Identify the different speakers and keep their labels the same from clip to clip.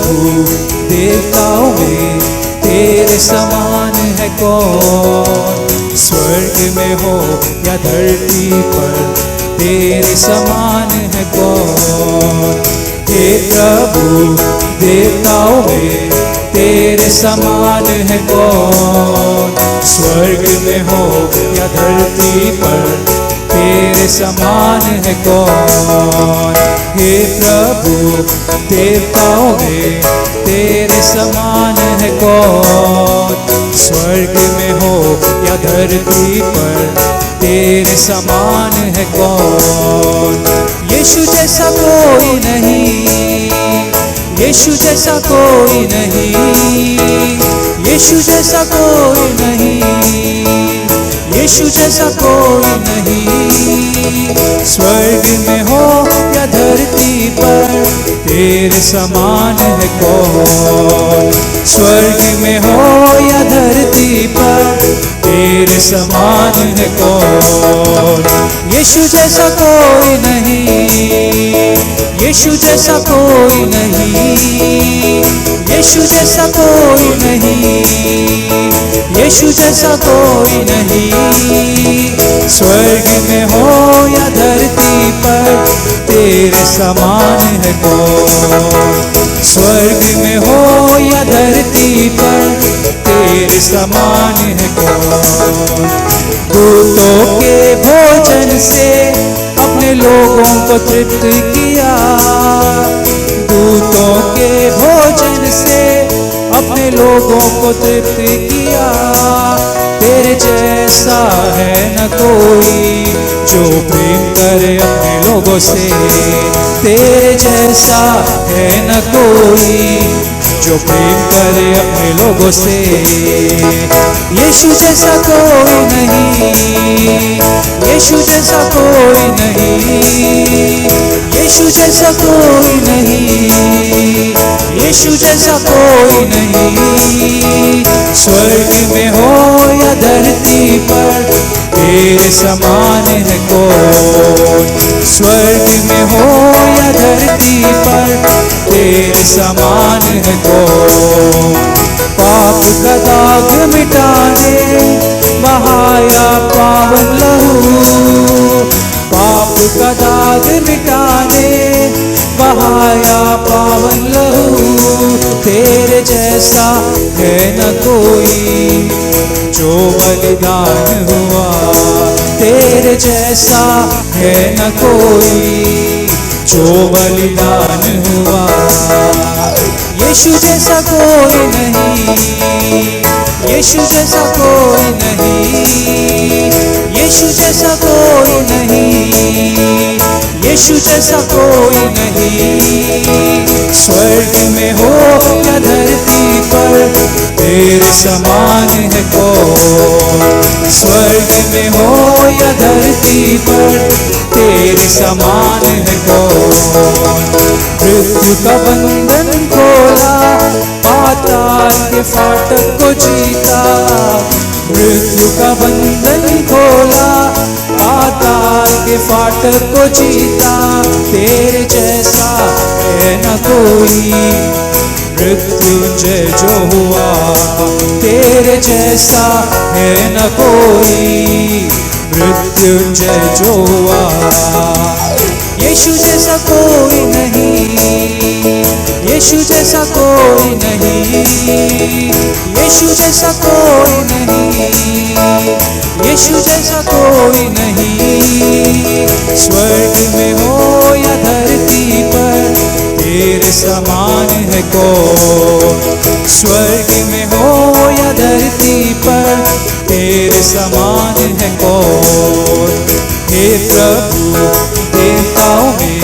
Speaker 1: प्रभु देवताओं में तेरे समान है कौन। स्वर्ग में हो या धरती पर तेरे समान है कौन। हे प्रभु देवताओं में तेरे समान है कौन। स्वर्ग में हो या धरती पर तेरे समान है कौन। हे प्रभु देवताओं में तेरे समान है कौन। स्वर्ग में हो या धरती पर तेरे समान है कौन। यीशु जैसा कोई नहीं, यीशु जैसा कोई नहीं, यीशु जैसा कोई नहीं, यीशु जैसा कोई नहीं। स्वर्ग में हो या धरती पर तेरे समान है कौन। स्वर्ग में हो या धरती पर तेरे समान है कौन। यीशु जैसा कोई नहीं, यीशु जैसा कोई नहीं, यीशु जैसा कोई नहीं, यीशु जैसा कोई नहीं। स्वर्ग में हो या धरती पर तेरे समान है कौन। स्वर्ग में हो या धरती पर तेरे समान है कौन। दूतों के भोजन से अपने लोगों को तृप्त किया, दूतों के भोजन से अपने लोगों को तृप्त किया। तेरे जैसा है न कोई जो प्रेम करे अपने लोगों से। तेरे जैसा है न कोई जो प्रेम करे अपने लोगों से। यीशु जैसा कोई नहीं, यीशु जैसा कोई नहीं, यीशु जैसा कोई नहीं, यीशु जैसा कोई नहीं। स्वर्ग में हो या धरती पर तेरे समान है कौन। स्वर्ग में हो या धरती पर तेरे समान है कौन। पाप का दाग मिटाने बहाया पावन लहू, पाप का दाग मिटाने बहाया पावन लहू। तेरे जैसा है न कोई जो बलिदान हुआ, तेरे जैसा है न कोई जो बलिदान हुआ। यीशु जैसा कोई नहीं, यीशु जैसा कोई नहीं, यीशु जैसा कोई नहीं, यीशु जैसा कोई नहीं। स्वर्ग में हो या धरती पर तेरे समान है कौन। स्वर्ग में हो या धरती पर तेरे समान है कौन। मृत्यु का बंधन खोला, पाताल के फाटक को जीता। मृत्यु का बंधन खोला, पाताल के फाटक को जीता। तेरे जैसा है न कोई मृत्युंजय जो हुआ, तेरे जैसा है न कोई मृत्युंजय जो हुआ। यीशु जैसा कोई नहीं, यीशु जैसा कोई नहीं, यीशु जैसा कोई नहीं, यीशु जैसा कोई नहीं। स्वर्ग में हो या धरती पर तेरे समान है कौन। स्वर्ग में हो या धरती पर तेरे समान है कौन। हे प्रभु देवताओं में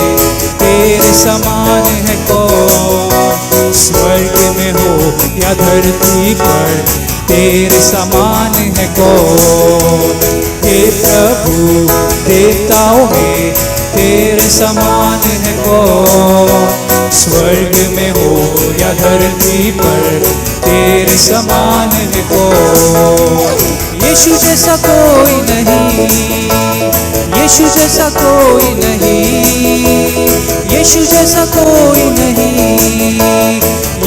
Speaker 1: तेरे समान है कौन। स्वर्ग में हो या धरती पर तेरे समान है कौन। हे प्रभु देवताओं में तेरे समान है कौन। स्वर्ग में हो या धरती पर तेरे समान है कौन। यीशु जैसा कोई नहीं, यीशु जैसा कोई नहीं, यीशु जैसा कोई नहीं,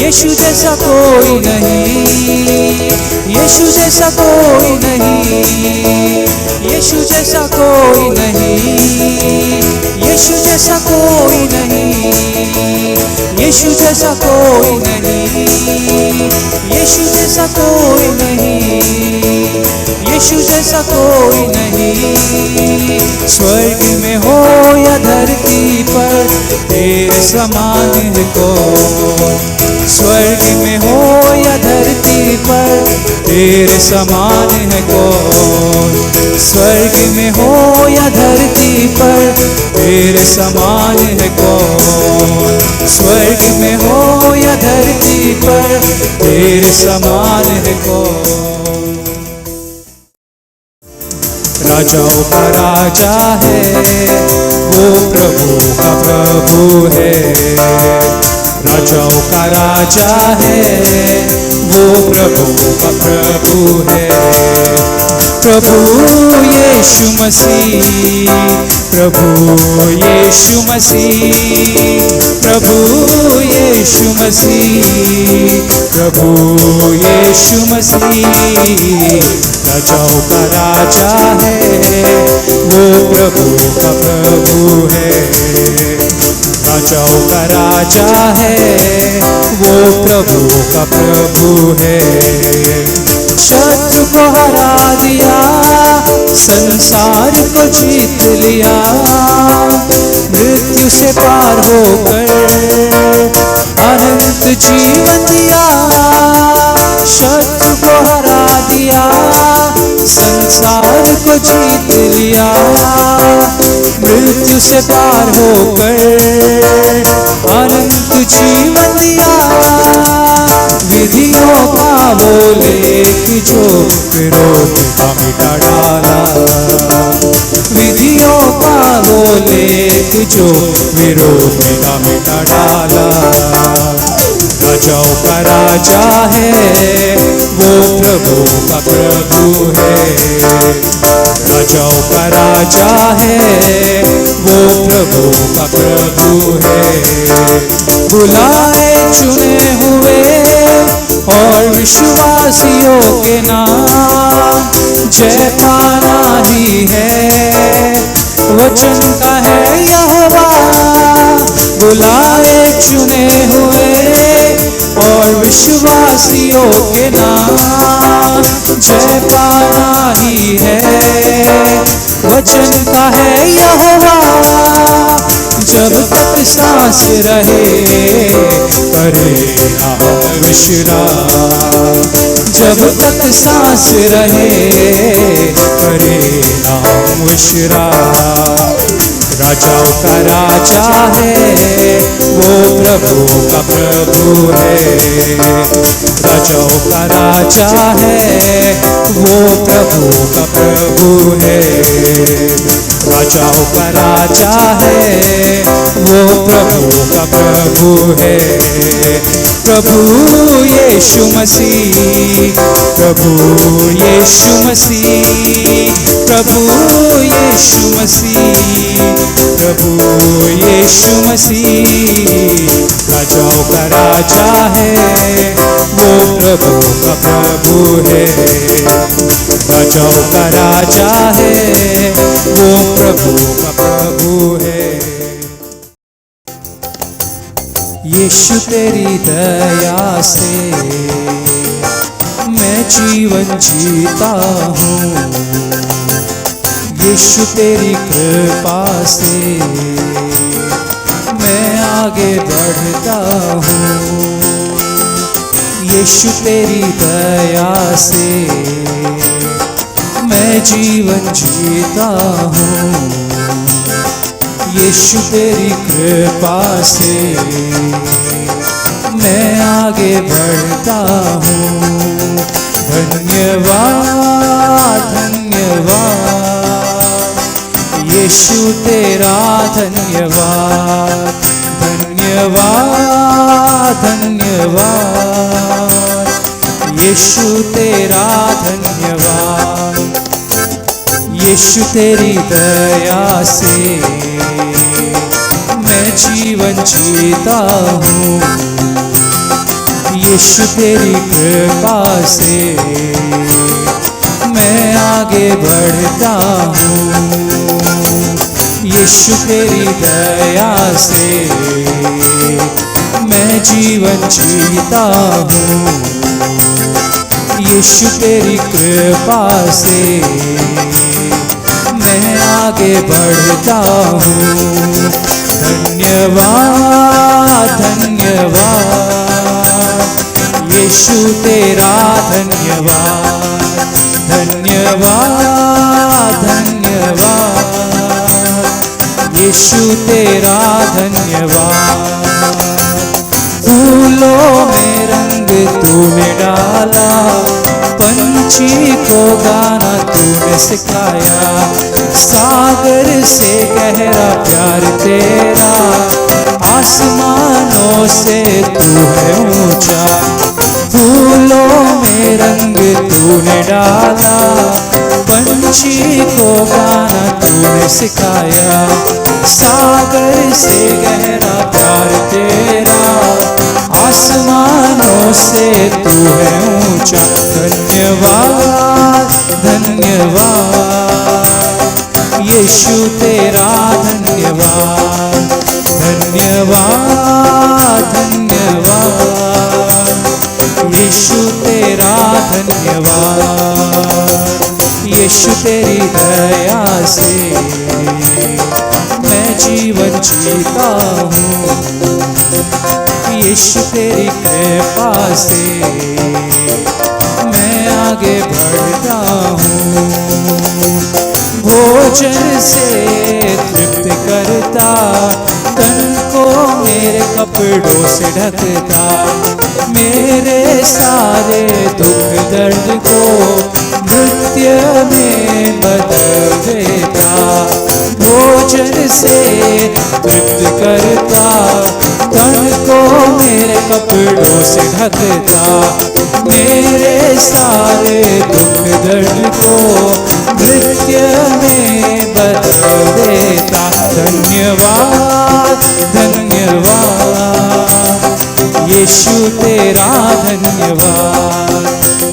Speaker 1: यीशु जैसा कोई नहीं, यीशु जैसा कोई नहीं, यीशु जैसा कोई नहीं, यीशु जैसा कोई नहीं, यीशु जैसा कोई नहीं, यीशु जैसा कोई नहीं, यीशु जैसा कोई नहीं। स्वर्ग में हो या धरती पर तेरे समान है कौन, स्वर्ग में हो या धरती पर तेरे समान है कौन, स्वर्ग में हो या धरती पर तेरे समान है कौन, स्वर्ग में हो या धरती पर तेरे समान है कौन। राजाओं का राजा है वो, प्रभु का प्रभु है, राजाओं का राजा है वो, प्रभु का प्रभु है। प्रभु यीशु मसीह, प्रभु यीशु मसीह, प्रभु यीशु मसीह, प्रभु यीशु मसीह। राजाओं का राजा है वो, प्रभु का प्रभु है, राजाओं का राजा है वो, प्रभु का प्रभु है। शत्रु को हरा दिया, संसार को जीत लिया, मृत्यु से पार होकर अनंत जीवन दिया। शत्रु को हरा दिया, संसार को जीत लिया, मृत्यु से पार होकर अनंत जीवन दिया। विधियों का वो लेख जो विरोध का मिटा डाला, विधियों का वो लेख जो विरोध का मिटा डाला। राजाओं का राजा है वो, प्रभु का प्रभु है, राजाओं का राजा है वो, प्रभु का प्रभु है। बुलाए चुने हुए और विश्वासियों के नाम जय पाना ही है, वचन का है यहोवा। बुलाए चुने हुए और विश्वासियों के नाम जय पाना ही है, वचन का है यहोवा। जब तक सांस रहे करे नाम विश्राम, जब तक सांस रहे करे नाम विश्राम। राजाओं का राजा है वो, प्रभु का प्रभु है, राजाओं का राजा है वो, प्रभु का प्रभु है। राजाओं का राजा है वो, प्रभु का प्रभु है। प्रभु यीशु मसीह, प्रभु यीशु मसीह, प्रभु यीशु मसीह, प्रभु यीशु मसीह। राजाओं का राजा है वो, प्रभु का प्रभु है, राजाओं का राजा है वो, प्रभु का प्रभु है। यीशु तेरी दया से मैं जीवन जीता हूँ, यीशु तेरी कृपा से मैं आगे बढ़ता हूँ, यीशु तेरी दया से मैं जीवन जीता हूँ, यीशु तेरी कृपा से मैं आगे बढ़ता हूँ। धन्यवाद धन्यवाद यीशु तेरा धन्यवाद, धन्यवाद धन्यवाद यीशु तेरा धन्यवाद। यीशु तेरी दया से मैं जीवन जीता हूँ, यीशु तेरी कृपा से मैं आगे बढ़ता हूँ, यीशु तेरी दया से मैं जीवन जीता हूँ, यीशु तेरी कृपा से मैं आगे बढ़ता हूँ। धन्यवाद धन्यवाद यीशु तेरा धन्यवाद, धन्यवाद धन्यवाद यीशु तेरा धन्यवाद। फूलों में रंग तूने डाला, पंछी को गाना तूने सिखाया, सागर से गहरा प्यार तेरा, आसमानों से तू है ऊंचा। फूलों में रंग तूने डाला, पंछी को गाना तूने सिखाया, सागर से गहरा प्यार तेरा, आसमानों से तू है ऊंचा। धन्यवाद धन्यवाद यीशु तेरा धन्यवाद, धन्यवाद धन्यवाद यीशु तेरा धन्यवाद। यीशु तेरी दया से मैं जीवन जीता हूँ, यीशु तेरी कृपा से मैं आगे बढ़ता हूँ। भोजन से तृप्त करता, तन को मेरे कपड़ों से ढकता, मेरे सारे दुख दर्द को नृत्य में बदल देता। भोजन से तृप्त करता, तन को मेरे कपड़ों से ढकता, मेरे सारे दुख दर्द को नृत्य में बदल देता। धन्यवाद धन्यवाद यीशु तेरा धन्यवाद,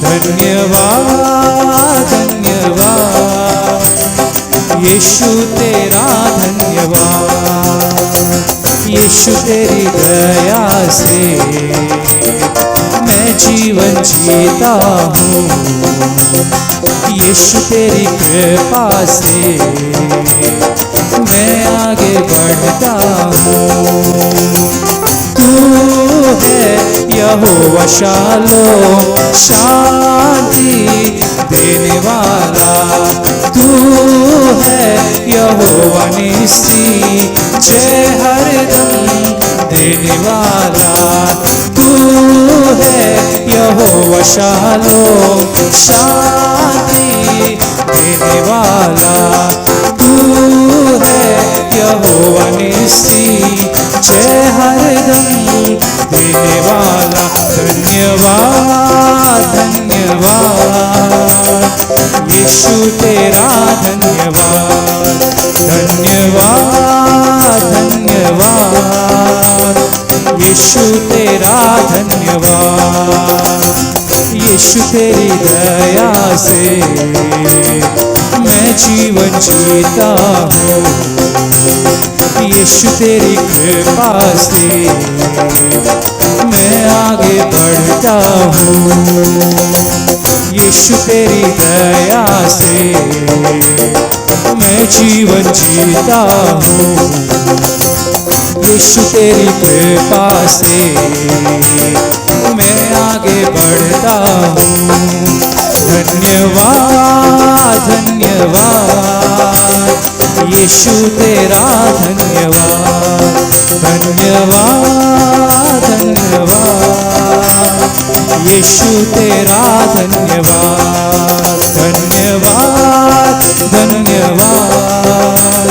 Speaker 1: धन्यवाद धन्यवाद यीशु तेरा धन्यवाद। यीशु तेरी दया से मैं जीवन जीता हूँ, यीशु तेरी कृपा से मैं आगे बढ़ता हूँ। तू है यहोवा शालोम, शांति देने वाला, तू है यहोवा निस्सी, जय हरदम देने वाला, तू है यहोवा शालोम, शांति देने वाला, तू है यहोवा निस्सी, जय हरदम देने वाला। धन्यवाद धन्यवाद यीशु तेरा धन्यवाद, धन्यवाद धन्यवाद यीशु तेरा धन्यवाद। यीशु तेरी दया से मैं जीवन जीता हूँ, यीशु तेरी कृपा से मैं आगे बढ़ता हूँ, यीशु तेरी दया से मैं जीवन जीता हूँ, यीशु तेरी कृपा से मैं आगे बढ़ता हूँ। धन्यवाद धन्यवाद यीशु तेरा धन्यवाद, धन्यवाद धन्यवाद यीशु तेरा धन्यवाद, धन्यवाद धन्यवाद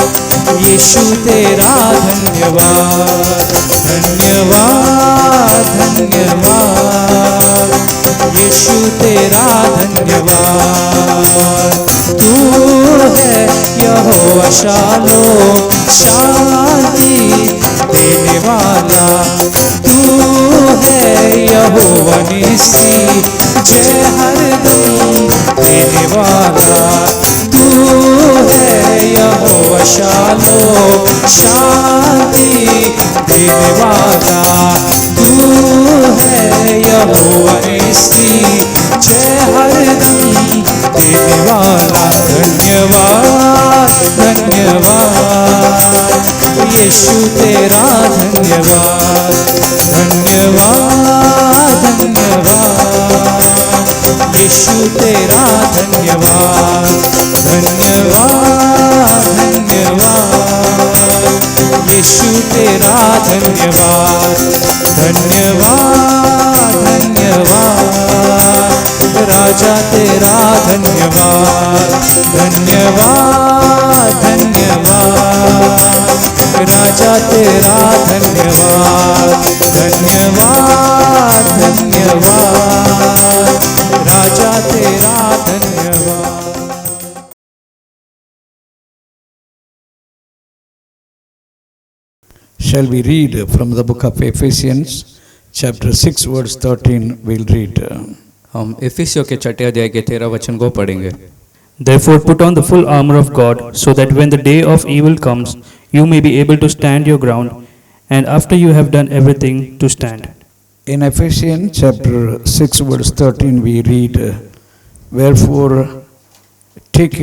Speaker 1: यीशु तेरा धन्यवाद, धन्यवाद धन्यवाद यीशु तेरा धन्यवाद। तू है यहोवा शालोम, शांति देने वाला, तू है यहोवा निस्सी जय हरदम देने वाला तू है यहोवा शालोम शांति देने वाला तू है यहोवा निस्सी जय हरदम देने वाला धन्यवाद धन्यवाद यीशु तेरा धन्यवाद धन्यवाद धन्यवाद यीशु तेरा धन्यवाद धन्यवाद धन्यवाद यीशु तेरा धन्यवाद धन्यवाद धन्यवाद राजा तेरा धन्यवाद धन्यवाद धन्यवाद राजा तेरा धन्यवाद धन्यवाद धन्यवाद राजा तेरा धन्यवाद।
Speaker 2: Shall we read from the book of Ephesians, chapter 6, verse 13? We'll read.
Speaker 3: हम इफिसियों के 6 अध्याय के 13 वचन को पढ़ेंगे।
Speaker 4: Therefore put on the full armor of God, so that when the day of evil comes, you may be able to stand your ground, and after you have done everything, to stand.
Speaker 2: In Ephesians chapter 6, verse 13, we read, Wherefore take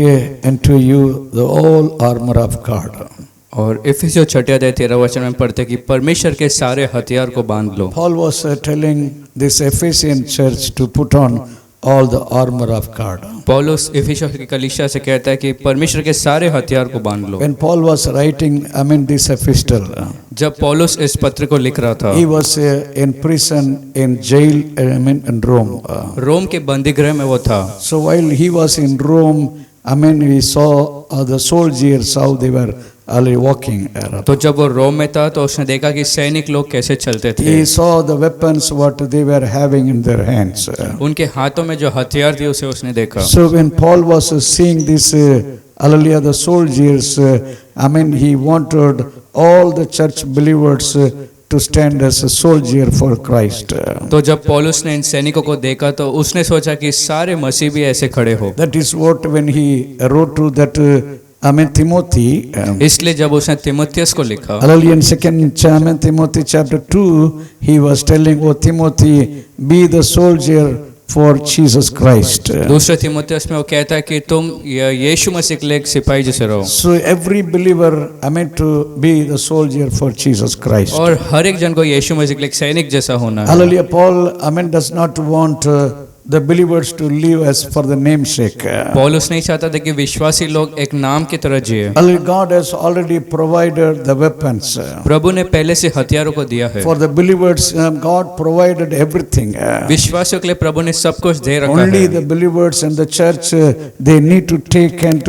Speaker 2: unto you the whole armor of God.
Speaker 3: और इफिसियों 6 अध्याय 13 वचन में पढ़ते कि परमेश्वर के सारे हथियार को बांध लो।
Speaker 2: Paul was telling this Ephesian church to put on all the armor of God.
Speaker 3: पौलुस इफिसियों की कलीसिया से कहता है कि परमेश्वर के सारे हथियार को बांध लो।
Speaker 2: When Paul was writing, this epistle,
Speaker 3: जब पौलुस इस पत्र को लिख रहा था,
Speaker 2: he was in prison, in jail, in Rome.
Speaker 3: रोम के बंदी गृह में वो था।
Speaker 2: So while he was in Rome, we saw the soldiers how they were walking.
Speaker 3: तो जब वो रोम में था तो उसने देखा कि सैनिक लोग कैसे चलते थे।
Speaker 2: He saw the weapons what they were having in their hands.
Speaker 3: उनके हाथों में जो हथियार थे उसे उसने देखा।
Speaker 2: So when Paul was seeing this, the soldiers, he wanted all the church believers to stand as a soldier for Christ.
Speaker 3: तो जब पौलुस ने इन सैनिकों को देखा तो उसने सोचा कि सारे मसीह भी ऐसे खड़े हो।
Speaker 2: That is what when he wrote to that Timothy.
Speaker 3: इसलिए जब उसने तिमुथियुस को लिखा,
Speaker 2: in 2 Timothy chapter 2, he was telling, "Oh Timothy, be the soldier for Jesus Christ."
Speaker 3: दूसरे तिमुथियुस में वो कहता है कि तुम यीशु मसीह के लिए एक सिपाही जैसे रहो।
Speaker 2: So every believer to be the soldier for Jesus Christ.
Speaker 3: और हर एक जन को यीशु मसीह के लिए एक सैनिक जैसा होना है।
Speaker 2: Hallelujah. Paul does not want the believers to live as for the namesake.
Speaker 3: पौलुस नहीं चाहता था कि विश्वासी लोग एक नाम की तरह जिए।
Speaker 2: God has already provided the weapons.
Speaker 3: प्रभु ने पहले से हथियारों को दिया है।
Speaker 2: For the believers, God provided everything.
Speaker 3: विश्वासियों के लिए प्रभु ने सब कुछ दे रखा है।
Speaker 2: Only the believers and the church, they need to take and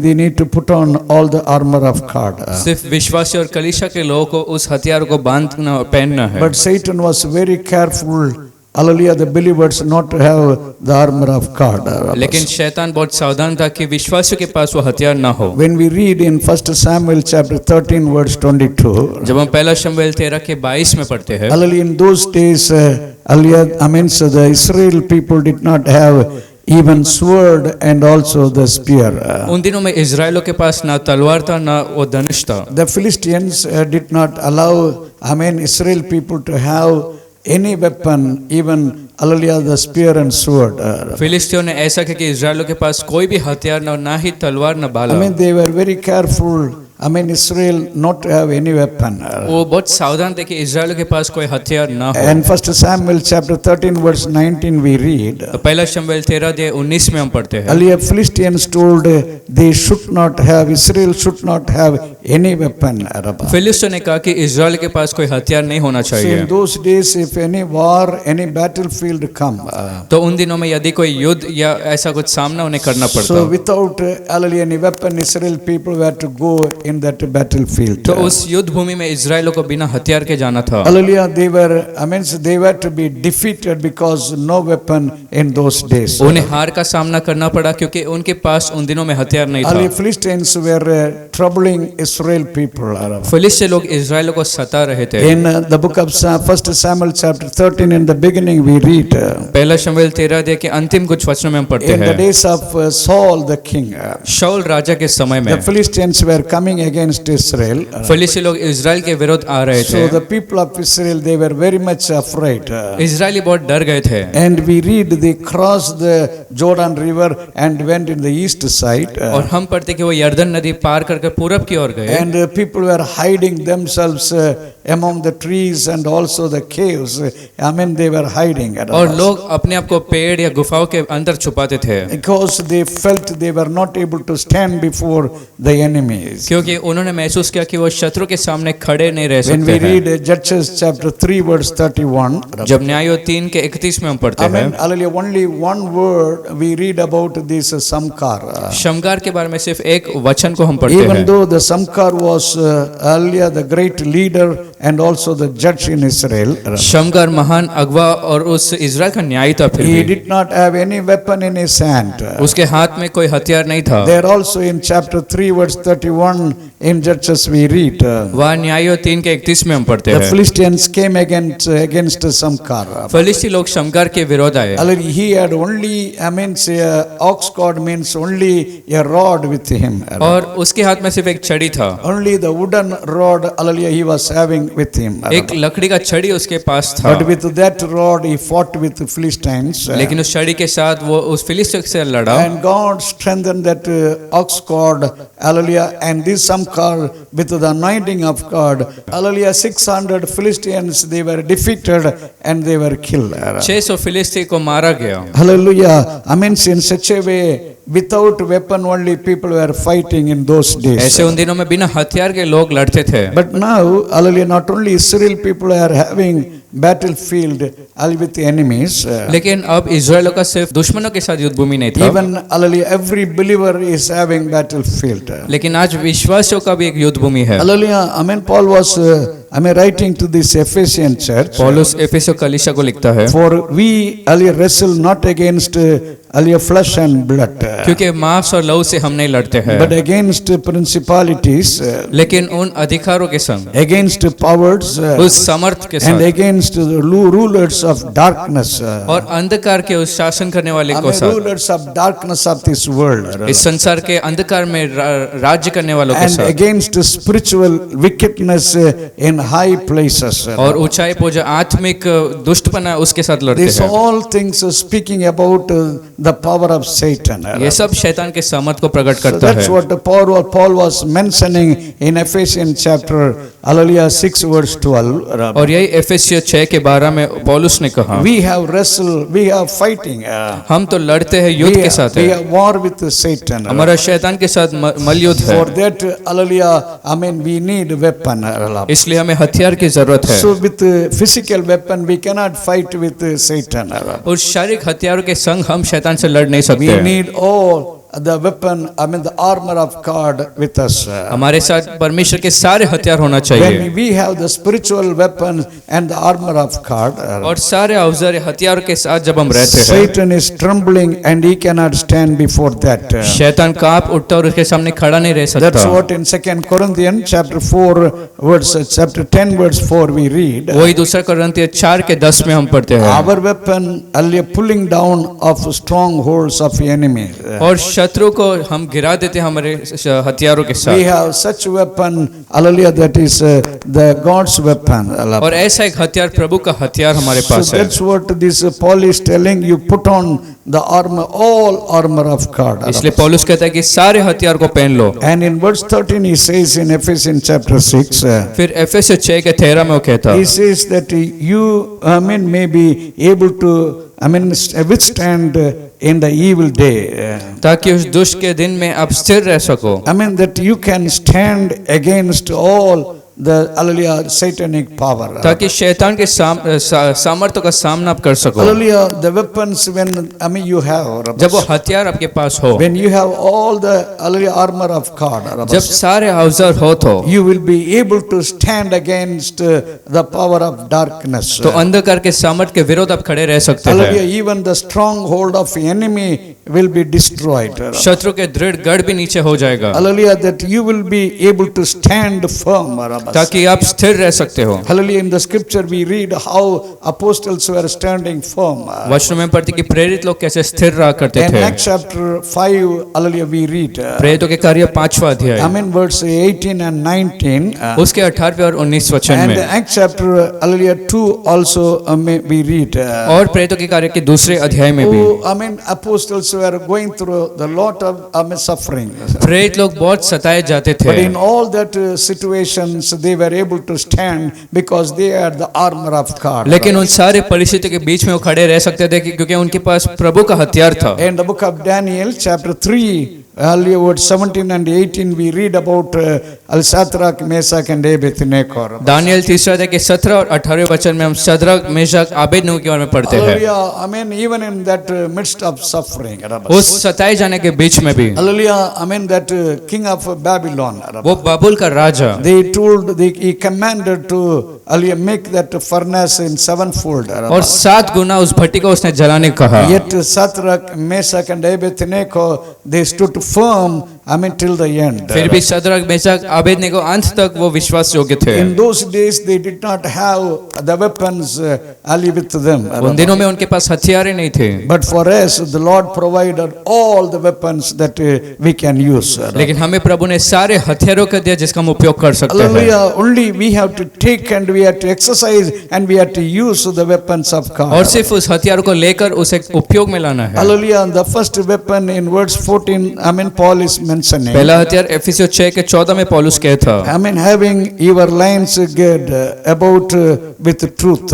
Speaker 2: they need to put on all the armor of God.
Speaker 3: सिर्फ विश्वासी और कलीसिया के लोगों को उस हथियारों को बांधना पहनना है।
Speaker 2: But Satan was very careful. The believers not to have the armor of God.
Speaker 3: लेकिन शैतान बहुत सावधान था कि विश्वासियों के पास वो हथियार ना हो।
Speaker 2: When we read in 1 Samuel chapter 13 verse 22,
Speaker 3: जब हम पहला शमूएल 13 के 22 में पढ़ते हैं,
Speaker 2: in those days, so the Israel people did not have even sword and also the spear.
Speaker 3: उन दिनों में इजराइलियों के पास ना तलवार था ना वो धनुष था।
Speaker 2: The Philistines did not allow Israel people to have any weapon, even the spear and sword.
Speaker 3: फिलिस्तियों ने ऐसा किया कि इजराइलियों के पास कोई भी हथियार न, ना ही तलवार न भाला।
Speaker 2: They were very careful. Israel not to have any weapon.
Speaker 3: वो बहुत सावधान थे कि इजराइलियों के पास कोई हथियार ना हो।
Speaker 2: And 1 Samuel chapter 13 verse 19 we read.
Speaker 3: तो पहला शमूएल 13 अध्याय 19 में हम पढ़ते हैं।
Speaker 2: Earlier Philistines told they should not have, Israel should not have any weapon.
Speaker 3: फिलिस्तियों ने कहा कि इजराइल के पास कोई हथियार नहीं होना
Speaker 2: So
Speaker 3: चाहिए।
Speaker 2: in those days, if any war, any battlefield come,
Speaker 3: तो उन दिनों में यदि कोई युद्ध या ऐसा कुछ सामना उन्हें करना पड़ता,
Speaker 2: so without any weapon, Israel people were to go in that battlefield.
Speaker 3: तो उस युद्ध भूमि में इजराइलियों को बिना हथियार के जाना था।
Speaker 2: Hallelujah, they were to be defeated because no weapon in those days.
Speaker 3: उन्हें हार का सामना करना पड़ा क्योंकि उनके पास उन दिनों में हथियार नहीं था।
Speaker 2: Philistines were troubling Israel people.
Speaker 3: फिलिस्ती लोग इजराइल को सता रहे थे।
Speaker 2: In the book of 1 Samuel chapter 13, in the beginning we read,
Speaker 3: पहला शमूएल 13 अध्याय के अंतिम कुछ वचनों में हम पढ़ते
Speaker 2: in the
Speaker 3: हैं,
Speaker 2: days of Saul the king,
Speaker 3: शाऊल राजा के समय में
Speaker 2: the Philistines were coming against Israel.
Speaker 3: फिलिस्ती लोग इजराइल के विरुद्ध आ रहे थे।
Speaker 2: So the people of Israel, they were very much afraid.
Speaker 3: Israeli बहुत डर गए थे।
Speaker 2: And we read they crossed the Jordan river and went in the east side.
Speaker 3: और हम पढ़ते कि वो यर्दन नदी पार करके पूरब की ओर गए।
Speaker 2: And people were hiding themselves among the trees and also the caves. I mean, they were hiding.
Speaker 3: और लोग अपने आप को पेड़ या गुफाओं के अंदर छुपाते थे,
Speaker 2: Because they felt they were not able to stand before the enemies.
Speaker 3: क्योंकि उन्होंने महसूस किया कि वो शत्रु के सामने खड़े नहीं रह
Speaker 2: When
Speaker 3: सकते
Speaker 2: we
Speaker 3: हैं।
Speaker 2: read Judges chapter 3 verse 31,
Speaker 3: जब न्यायों 3 के 31 में हम पढ़ते
Speaker 2: I mean,
Speaker 3: हैं,
Speaker 2: hallelujah, only one word we read about this Samkar.
Speaker 3: शमगार के बारे में सिर्फ एक वचन को हम पढ़ते
Speaker 2: Even
Speaker 3: हैं।
Speaker 2: though the Samkar was earlier the great leader and also the judge in Israel,
Speaker 3: शमगार महान अगवा और उस इजराइल का न्यायी था, फिर
Speaker 2: he
Speaker 3: भी
Speaker 2: did not have any weapon in his hand.
Speaker 3: उसके हाथ में कोई हथियार नहीं था।
Speaker 2: There also in chapter 3 verse 31 in Judges we read,
Speaker 3: वह न्यायों 3 के 31 में हम पढ़ते
Speaker 2: the
Speaker 3: हैं,
Speaker 2: Philistines came against Samkar.
Speaker 3: फिलिस्ती लोग शमगार के विरोध आए।
Speaker 2: Hallelujah, he had only, I mean, say, ox cord means only a rod with him.
Speaker 3: और उसके हाथ में सिर्फ एक छड़ी था,
Speaker 2: Only the wooden rod, hallelujah, he was having with him.
Speaker 3: एक लकड़ी का छड़ी उसके पास था,
Speaker 2: But with that rod he fought with the Philistines.
Speaker 3: लेकिन उस छड़ी के साथ वो उस फिलिस्ती से लड़ा।
Speaker 2: And God strengthened that ox cord, hallelujah, and this Samkar with the anointing of God, hallelujah, 600 Philistines, they were defeated and they were killed.
Speaker 3: 600 फिलिस्ती को मारा गया।
Speaker 2: Hallelujah. I mean, in such a way, without weapon only people were fighting in those days.
Speaker 3: ऐसे उन दिनों में बिना हथियार के लोग लड़ते थे।
Speaker 2: But now, hallelujah, not only Israel people are having battlefield with the enemies,
Speaker 3: लेकिन अब इजराइल का सिर्फ दुश्मनों के साथ युद्ध भूमि नहीं था,
Speaker 2: even, hallelujah, every believer is having battlefield.
Speaker 3: लेकिन आज विश्वासियों का भी एक युद्ध भूमि है।
Speaker 2: Hallelujah. I mean, Paul was, writing to this Ephesian church.
Speaker 3: पौलुस एफेसो कलीसिया को लिखता है,
Speaker 2: For we, hallelujah, wrestle not against, hallelujah, flesh and blood,
Speaker 3: क्योंकि मांस और लहू से हम नहीं लड़ते हैं,
Speaker 2: but against principalities,
Speaker 3: लेकिन उन अधिकारों के संग,
Speaker 2: against powers,
Speaker 3: उस समर्थ के
Speaker 2: and
Speaker 3: साथ
Speaker 2: against the rulers of darkness,
Speaker 3: और अंधकार के उस शासन करने वाले
Speaker 2: I
Speaker 3: को
Speaker 2: mean,
Speaker 3: साथ,
Speaker 2: rulers of darkness of this world,
Speaker 3: इस संसार के अंधकार में राज्य करने वालों के
Speaker 2: and
Speaker 3: साथ,
Speaker 2: against spiritual wickedness in high places.
Speaker 3: और ऊंचाई पर जो आत्मिक दुष्टपना उसके साथ लड़ते
Speaker 2: These
Speaker 3: हैं।
Speaker 2: all things are speaking about the power of Satan.
Speaker 3: ये सब शैतान के सामर्थ को प्रकट
Speaker 2: So
Speaker 3: करता
Speaker 2: that's
Speaker 3: है।
Speaker 2: what Paul was mentioning in Ephesians chapter, hallelujah, 6 verse 12.
Speaker 3: और यही एफेसियों 6 के 12 में पौलुस ने कहा,
Speaker 2: We have wrestled, we have fighting.
Speaker 3: हम तो लड़ते हैं युद्ध के साथ
Speaker 2: We
Speaker 3: है,
Speaker 2: have war with Satan.
Speaker 3: हमारा शैतान के साथ मल्लयुद्ध है,
Speaker 2: For that, hallelujah, I mean, we need weapon.
Speaker 3: इसलिए हमें हथियार की जरूरत है।
Speaker 2: So with physical weapon, we cannot fight with Satan.
Speaker 3: और शारीरिक हथियारों के संग हम शैतान से लड़ नहीं सकते
Speaker 2: We
Speaker 3: हैं।
Speaker 2: need all the weapon, I mean, the armor of God with us.
Speaker 3: हमारे साथ परमेश्वर के सारे हथियार होना चाहिए,
Speaker 2: When we have the spiritual weapon and the armor of God,
Speaker 3: और सारे अवजार हथियार के साथ जब हम रहते हैं,
Speaker 2: Satan is trembling and he cannot stand before that.
Speaker 3: शैतान कांप उठता और उसके सामने खड़ा नहीं रह
Speaker 2: That's
Speaker 3: सकता।
Speaker 2: what in 2 Corinthians chapter 10 verse 4 we read.
Speaker 3: वही दूसरा कोरिन्थियों 4 के 10 में हम पढ़ते हैं,
Speaker 2: Our weapon, hallelujah, pulling down of strongholds of enemy.
Speaker 3: और शत्रु को हम गिरा देते हैं हमारे हथियारों के
Speaker 2: We
Speaker 3: साथ,
Speaker 2: have such weapon, hallelujah, that is the God's weapon.
Speaker 3: और ऐसा एक हथियार प्रभु का हथियार हमारे
Speaker 2: So
Speaker 3: पास है।
Speaker 2: that's what this Paul is telling you, put on the armor, all armor of God.
Speaker 3: इसलिए पौलुस कहता है कि सारे हथियार को पहन लो।
Speaker 2: And in verse 13 he says in Ephesians chapter 6,
Speaker 3: फिर एफेसियों 6 के 13 में वो कहता,
Speaker 2: he says that you, may be able to, withstand in the evil day.
Speaker 3: ताकि उस दुष्ट के दिन में आप स्थिर रह सको,
Speaker 2: That you can stand against all the, hallelujah, satanic power.
Speaker 3: ताकि शैतान के सामर्थ्य का सामना आप कर सको।
Speaker 2: Hallelujah, the weapons when, you have.
Speaker 3: जब वो हथियार आपके पास हो,
Speaker 2: When you have all the, hallelujah, armor of God,
Speaker 3: जब सारे अवजार हो तो
Speaker 2: you will be able to stand against the power of darkness.
Speaker 3: अंधकार के सामर्थ्य के विरोध आप खड़े रह सकते
Speaker 2: Hallelujah,
Speaker 3: हैं।
Speaker 2: even the stronghold of enemy will be destroyed.
Speaker 3: शत्रु के दृढ़ गढ़ भी नीचे हो जाएगा,
Speaker 2: Hallelujah, that you will be able to stand firm.
Speaker 3: ताकि आप स्थिर रह सकते हो।
Speaker 2: Hallelujah, in the scripture we read how apostles were standing firm.
Speaker 3: वचनों में पढ़ते कि प्रेरित लोग कैसे स्थिर रहा करते
Speaker 2: In
Speaker 3: थे।
Speaker 2: Acts chapter 5, hallelujah, we read,
Speaker 3: प्रेरितों के कार्य 5वां अध्याय,
Speaker 2: verse 18 and 19.
Speaker 3: उसके 18वें और 19 वचन
Speaker 2: And
Speaker 3: में,
Speaker 2: Acts chapter, hallelujah, 2 also we read.
Speaker 3: और प्रेरितों के कार्य के दूसरे अध्याय में भी
Speaker 2: Apostles were going through the lot of suffering.
Speaker 3: प्रेरित लोग बहुत सताए जाते
Speaker 2: But
Speaker 3: थे,
Speaker 2: in all that situations, they were able to stand because they had the armor of God.
Speaker 3: लेकिन उन सारे परिस्थितियों के बीच में वो खड़े रह सकते थे क्योंकि उनके पास प्रभु का हथियार था।
Speaker 2: In the book of Daniel, chapter 3, earlier words 17 and 18, we read about Al-Shadrach, Meshach and Abednego.
Speaker 3: Daniel 3 अध्याय के 17 और 18वें वचन में हम शद्रक, मेशक, आबेदनगो के बारे में पढ़ते हैं।
Speaker 2: Hallelujah, even in that midst of suffering.
Speaker 3: उस सताए जाने के बीच में भी
Speaker 2: Hallelujah, that king of Babylon.
Speaker 3: वो बाबुल का राजा,
Speaker 2: He commanded to make that furnace in sevenfold.
Speaker 3: और 7 गुना उस भट्टी को उसने जलाने को कहा।
Speaker 2: Yet Shadrach, Meshach and Abednego, they stood firm, till the end.
Speaker 3: फिर भी शद्रक, मेशक, आबेदनगो अंत तक वो विश्वास योग्य थे।
Speaker 2: In those days they did not have the weapons with them.
Speaker 3: उन दिनों में उनके पास हथियार ही नहीं थे,
Speaker 2: But for us, the Lord provided all the weapons that we can use.
Speaker 3: लेकिन हमें प्रभु ने सारे हथियारों को दिया जिसका हम उपयोग कर सकते हैं।
Speaker 2: Hallelujah. Only we have to take and we have to exercise and we have to use the weapons of God.
Speaker 3: और सिर्फ उस हथियारों को लेकर उसे उपयोग में लाना है।
Speaker 2: Hallelujah. And the first weapon in verse 14, Paul is mentioning.
Speaker 3: पहला हथियार एफिसियों 6 के 14 में पौलुस कहता,
Speaker 2: Having your loins girt about with truth.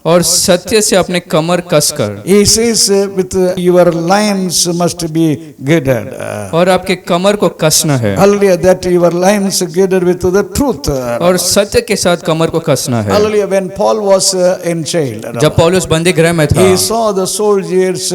Speaker 3: और सत्य से अपने कमर कसकर,
Speaker 2: He says with your loins must be girded.
Speaker 3: और आपके कमर को कसना है,
Speaker 2: Hallelujah, that your loins girded with the truth.
Speaker 3: और सत्य के साथ कमर को कसना है।
Speaker 2: Hallelujah, when Paul was in jail,
Speaker 3: जब पौलुस बंदी गृह में था,
Speaker 2: he saw the soldiers,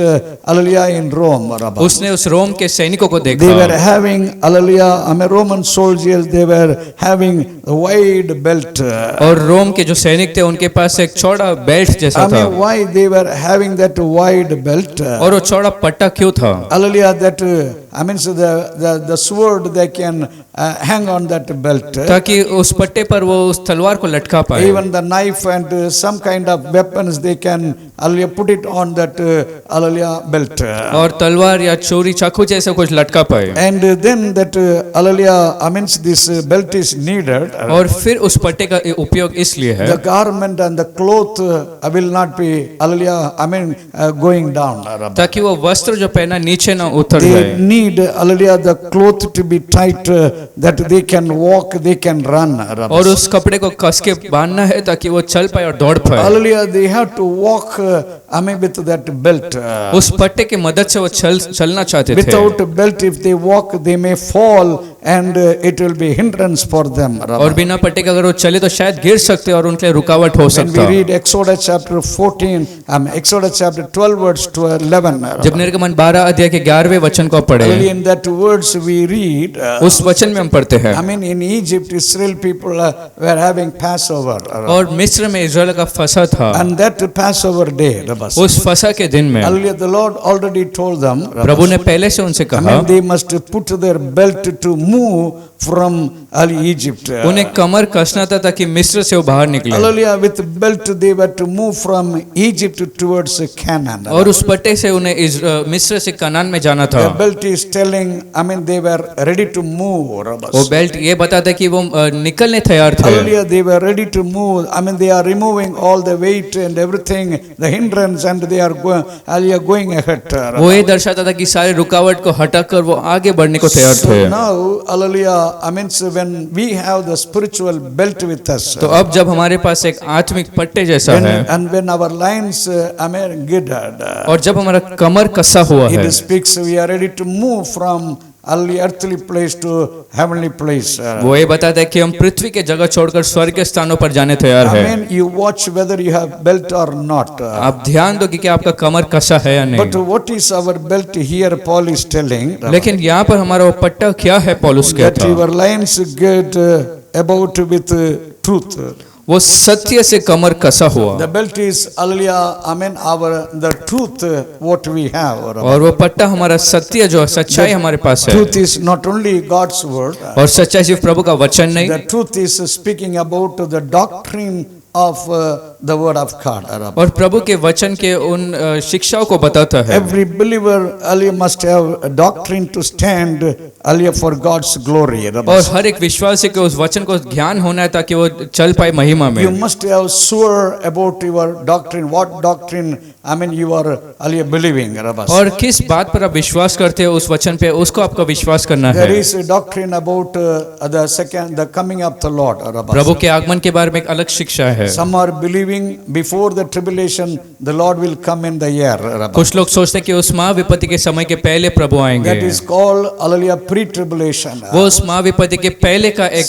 Speaker 2: hallelujah, in Rome.
Speaker 3: उसने उस रोम के सैनिकों को
Speaker 2: They were
Speaker 3: देखा,
Speaker 2: having, hallelujah, Roman soldiers, they were having a wide belt.
Speaker 3: और रोम के जो सैनिक थे उनके पास एक चौड़ा बेल्ट जैसा था,
Speaker 2: Why they were having that wide belt?
Speaker 3: और वो चौड़ा पट्टा क्यों था?
Speaker 2: Hallelujah, that so the sword they can hang on that belt.
Speaker 3: ताकि उस पट्टे पर वो उस तलवार को लटका पाए,
Speaker 2: Even the knife and some kind of weapons they can, hallelujah, put it on that, hallelujah, belt.
Speaker 3: और तलवार या चोरी चाकू जैसा कुछ लटका पाए।
Speaker 2: And then that, hallelujah, this belt is needed.
Speaker 3: और फिर उस पट्टे का उपयोग इसलिए है,
Speaker 2: The garment and the cloth will not be, hallelujah, going down.
Speaker 3: ताकि वो वस्त्र जो पहना नीचे ना उतर
Speaker 2: They
Speaker 3: जाए,
Speaker 2: need, hallelujah, the cloth to be tight, that they can walk, they can run.
Speaker 3: और उस कपड़े को कस के बांधना है ताकि वो चल पाए और दौड़ पाए।
Speaker 2: Hallelujah, they have to walk, with that belt.
Speaker 3: उस पट्टे की मदद से वो चलना चाहते थे।
Speaker 2: Without a belt, if they walk, they may fall and it will be hindrance for them.
Speaker 3: और बिना पट्टे के अगर वो चले तो शायद गिर सकते और उनके लिए रुकावट हो
Speaker 2: When
Speaker 3: सकता।
Speaker 2: we read Exodus chapter 14, Exodus chapter 12 verse 11.
Speaker 3: जब निर्गमन 12 अध्याय के 11वें वचन को पढ़े,
Speaker 2: Hallelujah, in that words we read,
Speaker 3: उस वचन में हम पढ़ते हैं,
Speaker 2: in Egypt, Israel people were having Passover.
Speaker 3: और मिस्र में इज़राइल का फसह था,
Speaker 2: And that Passover day,
Speaker 3: उस फसह के दिन में
Speaker 2: hallelujah, the Lord already told them,
Speaker 3: प्रभु ने पहले से उनसे कहा,
Speaker 2: they must put their belt to move from Egypt.
Speaker 3: उन्हें कमर कसना था ताकि मिस्र से वो बाहर निकले,
Speaker 2: Hallelujah, with belt they were to move from Egypt towards Canaan.
Speaker 3: और उस पट्टे से उन्हें मिस्र से कनान में जाना था।
Speaker 2: The belt is telling, they were ready to move.
Speaker 3: वो बेल्ट ये बताता है कि वो निकलने तैयार थे।
Speaker 2: Hallelujah, they were ready to move. They are removing all the weight and everything, the hindrance, and they are going ahead.
Speaker 3: वो ये दर्शाता था कि सारे रुकावट को हटाकर वो आगे बढ़ने को तैयार थे।
Speaker 2: So now, hallelujah, so when we have the spiritual belt with us,
Speaker 3: तो अब जब हमारे पास एक आत्मिक पट्टे जैसा है,
Speaker 2: and when our lines girded,
Speaker 3: और जब हमारा कमर कसा हुआ है,
Speaker 2: it speaks, we are ready to move from earthly place to heavenly place.
Speaker 3: वो ये बताता है कि हम पृथ्वी के जगह छोड़कर स्वर्ग के स्थानों पर जाने तैयार हैं।
Speaker 2: You watch whether you have belt or not.
Speaker 3: आप ध्यान दो कि आपका कमर कसा है या
Speaker 2: But
Speaker 3: नहीं।
Speaker 2: what is our belt here? Paul is telling
Speaker 3: लेकिन यहाँ पर हमारा वो पट्टा क्या है? पौलुस
Speaker 2: that
Speaker 3: कहता
Speaker 2: your lines get about with truth.
Speaker 3: वो सत्य से कमर कसा हुआ,
Speaker 2: The belt is, hallelujah, amen, the truth, what we have.
Speaker 3: और वो पट्टा हमारा सत्य जो सच्चाई हमारे पास है,
Speaker 2: Truth is not only God's word.
Speaker 3: और सच्चाई सिर्फ प्रभु का वचन नहीं,
Speaker 2: The truth is speaking about the doctrine of the word of God.
Speaker 3: और प्रभु के वचन के उन शिक्षाओं को बताता है।
Speaker 2: Every believer, hallelujah, must have a doctrine to stand, hallelujah, for God's glory.
Speaker 3: और हर एक विश्वासी को उस वचन को ज्ञान होना है ताकि वो चल पाए महिमा
Speaker 2: You
Speaker 3: में।
Speaker 2: must have sure about your doctrine. What doctrine, I mean, you are, hallelujah, believing.
Speaker 3: और किस बात पर आप विश्वास करते हो उस वचन पे, उसको आपका विश्वास करना
Speaker 2: There
Speaker 3: है।
Speaker 2: is a doctrine about the coming of the Lord.
Speaker 3: प्रभु के आगमन के बारे में एक अलग शिक्षा है।
Speaker 2: Some are believing before the tribulation the Lord will come in the year.
Speaker 3: कुछ लोग सोचते हैं कि उस महाविपत्ति के समय के पहले प्रभु आएंगे,
Speaker 2: That is called, hallelujah, pre-tribulation.
Speaker 3: वो उस महाविपत्ति के पहले का एक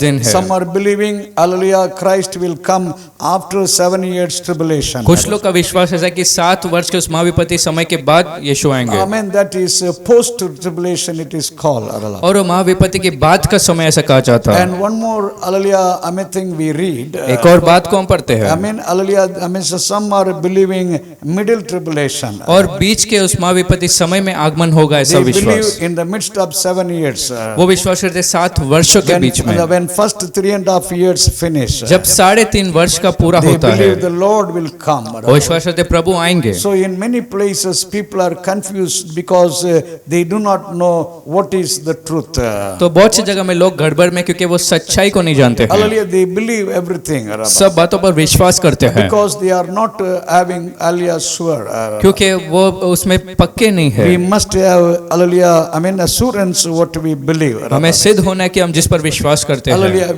Speaker 3: दिन है।
Speaker 2: Some are believing, hallelujah, Christ will come after 7 years tribulation.
Speaker 3: कुछ लोग का विश्वास ऐसा है कि 7 वर्ष के उस महाविपत्ति समय के बाद यीशु आएंगे,
Speaker 2: Amen. That is post-tribulation it is called.
Speaker 3: और वो महाविपत्ति के बाद का समय ऐसा कहा जाता है।
Speaker 2: And one more, hallelujah, I mean, thing we read.
Speaker 3: एक और बात को हम पढ़ते हैं,
Speaker 2: I mean, hallelujah, I mean, so some are believing middle tribulation.
Speaker 3: और बीच के उस महाविपत्ति समय में आगमन होगा ऐसा
Speaker 2: They
Speaker 3: विश्वास।
Speaker 2: believe in the midst of 7 years.
Speaker 3: वो विश्वास करते हैं 7 वर्षों के बीच में,
Speaker 2: When first 3.5 years finish,
Speaker 3: जब 3.5 वर्ष का पूरा
Speaker 2: they
Speaker 3: होता है,
Speaker 2: believe the Lord will come.
Speaker 3: वो विश्वास करते हैं प्रभु आएंगे।
Speaker 2: So in many places people are confused because they do not know what is the truth.
Speaker 3: तो बहुत सी जगह में लोग गड़बड़ में, क्योंकि वो सच्चाई को नहीं जानते हैं,
Speaker 2: Hallelujah, they believe everything.
Speaker 3: सब बातों पर विश्वास करते हैं,
Speaker 2: Because they are not having, hallelujah, sure.
Speaker 3: क्योंकि वो उसमें पक्के नहीं है।
Speaker 2: We must have, hallelujah, I mean, assurance what we believe.
Speaker 3: हमें सिद्ध होना है कि हम जिस पर विश्वास करते हैं,
Speaker 2: Hallelujah,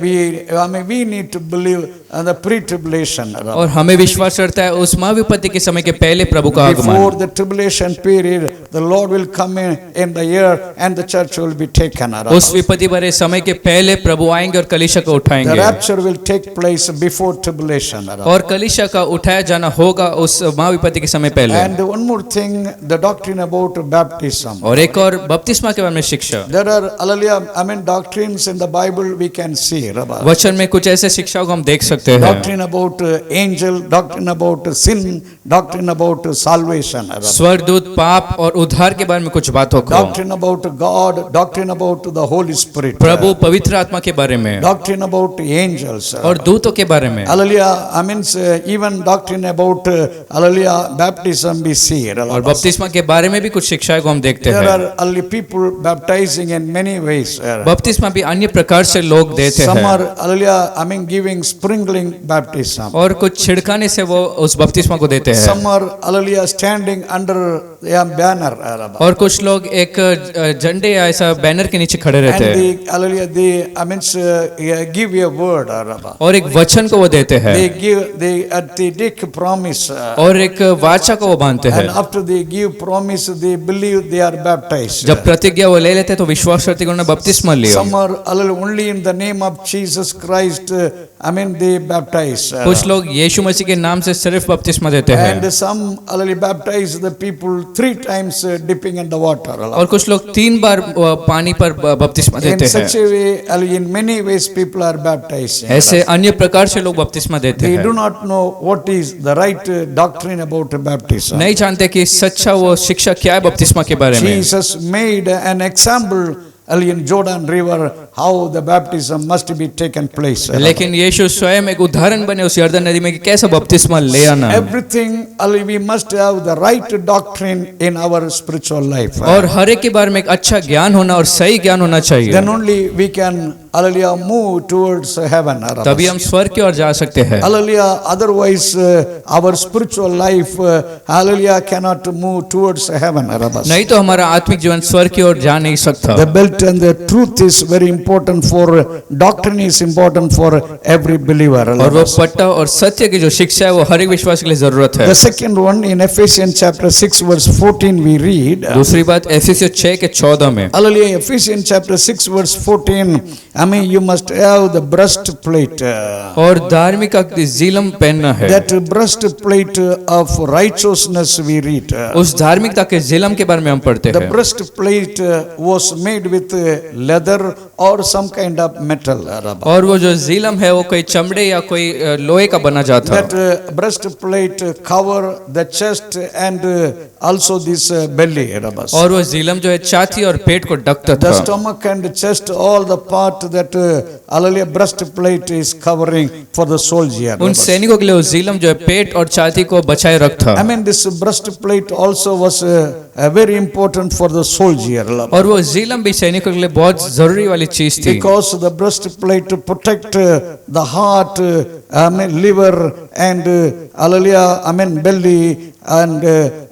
Speaker 2: we need to believe the pre-tribulation.
Speaker 3: और हमें विश्वास करता है उस महाविपत्ति के समय के पहले प्रभु का
Speaker 2: Before
Speaker 3: आगमन,
Speaker 2: the tribulation period, the Lord will come in the year and the church will be taken.
Speaker 3: उस विपत्ति भरे समय के पहले प्रभु आएंगे और कलीसिया को
Speaker 2: The
Speaker 3: उठाएंगे,
Speaker 2: rapture will take place before tribulation.
Speaker 3: और कलीसिया का उठाया जाना होगा उस महाविपत्ति के समय पहले।
Speaker 2: And one more thing, the doctrine about baptism.
Speaker 3: और एक और बपतिस्मा के बारे में शिक्षा,
Speaker 2: There are, hallelujah, I mean, doctrines in the Bible we can see.
Speaker 3: वचन में कुछ ऐसे शिक्षाओं को हम देख सकते हैं,
Speaker 2: Doctrine about angel, doctrine about sin, doctrine about salvation.
Speaker 3: स्वर्गदूत, पाप और उद्धार के बारे में कुछ बातों को,
Speaker 2: Doctrine about God, doctrine about the Holy Spirit.
Speaker 3: प्रभु पवित्र आत्मा के बारे में,
Speaker 2: Doctrine about angels.
Speaker 3: और दूतों के बारे में,
Speaker 2: Hallelujah, I mean, even doctrine about, hallelujah, baptism we see.
Speaker 3: और बपतिस्मा के बारे में भी कुछ शिक्षाएं को हम देखते
Speaker 2: There
Speaker 3: हैं।
Speaker 2: are only people baptizing in many ways.
Speaker 3: बपतिस्मा भी अन्य प्रकार से लोग देते
Speaker 2: Some
Speaker 3: हैं,
Speaker 2: are, hallelujah, I mean, giving sprinkling baptism.
Speaker 3: और कुछ छिड़काने से वो उस बपतिस्मा को देते हैं,
Speaker 2: Some are, hallelujah, standing under a banner.
Speaker 3: और कुछ लोग एक झंडे या ऐसा बैनर के नीचे खड़े रहते
Speaker 2: And
Speaker 3: हैं,
Speaker 2: they, hallelujah, they, I mean, give a word.
Speaker 3: और एक वचन को वो देते हैं,
Speaker 2: They take a promise.
Speaker 3: और एक वाचा को वो बांधते
Speaker 2: And
Speaker 3: हैं।
Speaker 2: after they give promise, they believe they are baptized.
Speaker 3: जब प्रतिज्ञा वो ले लेते हैं तो विश्वास करते हैं कि उन्होंने बपतिस्मा लिया।
Speaker 2: Some are, hallelujah, only in the name of Jesus Christ, I mean, they baptize.
Speaker 3: कुछ लोग यीशु मसीह के नाम से सिर्फ बपतिस्मा देते हैं,
Speaker 2: And some, hallelujah, baptize the people 3 times dipping in the water.
Speaker 3: और कुछ लोग 3 बार पानी पर बपतिस्मा
Speaker 2: In
Speaker 3: देते
Speaker 2: such
Speaker 3: हैं।
Speaker 2: a way, hallelujah, in many ways people are baptized.
Speaker 3: ऐसे अन्य प्रकार से लोग बपतिस्मा देते
Speaker 2: They
Speaker 3: हैं,
Speaker 2: do not know what is the right doctrine about baptism.
Speaker 3: नहीं जानते कि सच्चा वो शिक्षा क्या है बपतिस्मा के बारे में।
Speaker 2: Jesus made an example in Jordan River how the baptism must be taken place.
Speaker 3: लेकिन यीशु स्वयं एक उदाहरण बने उस यरदन नदी में कि कैसा बपतिस्मा ले आना,
Speaker 2: Everything, we must have the right doctrine in our spiritual life.
Speaker 3: और हर एक के बारे में एक अच्छा ज्ञान होना और सही ज्ञान होना चाहिए,
Speaker 2: Then only we can, hallelujah, move towards heaven.
Speaker 3: तभी हम स्वर्ग की ओर जा सकते हैं।
Speaker 2: Hallelujah. Otherwise, our spiritual life, hallelujah, cannot move towards heaven.
Speaker 3: नहीं तो हमारा आत्मिक जीवन स्वर्ग की ओर जा नहीं सकता।
Speaker 2: The belt and the truth is very important for, doctrine is important for every believer.
Speaker 3: और वो पट्टा और सत्य की जो शिक्षा है वो हर एक विश्वास के लिए जरूरत है।
Speaker 2: The second one in Ephesians chapter 6 verse 14 we read.
Speaker 3: दूसरी बात एफिसियों 6 के 14 में,
Speaker 2: Hallelujah. Ephesians chapter 6 verse 14. I mean, you must have the breastplate.
Speaker 3: और धार्मिकता की जीलम पहनना है।
Speaker 2: That breastplate of righteousness we read.
Speaker 3: उस धार्मिकता के जीलम के बारे में हम पढ़ते
Speaker 2: The
Speaker 3: हैं।
Speaker 2: breastplate was made with leather or some kind of metal.
Speaker 3: और वो जो जीलम है वो कोई चमड़े या कोई लोहे का बना जाता।
Speaker 2: That breastplate cover the chest and also this belly.
Speaker 3: और वो जीलम जो है छाती और पेट को ढकता
Speaker 2: The
Speaker 3: था।
Speaker 2: stomach and chest, all the part that hallelujah breastplate is covering for the soldier.
Speaker 3: उन सैनिकों के लिए वो जीलम जो है पेट और छाती को बचाए रखता।
Speaker 2: I mean, this breastplate also was very important for the soldier.
Speaker 3: और वो जीलम भी सैनिकों के लिए बहुत जरूरी वाली चीज थी।
Speaker 2: Because the breastplate to protect the heart, I mean liver and hallelujah, I mean belly and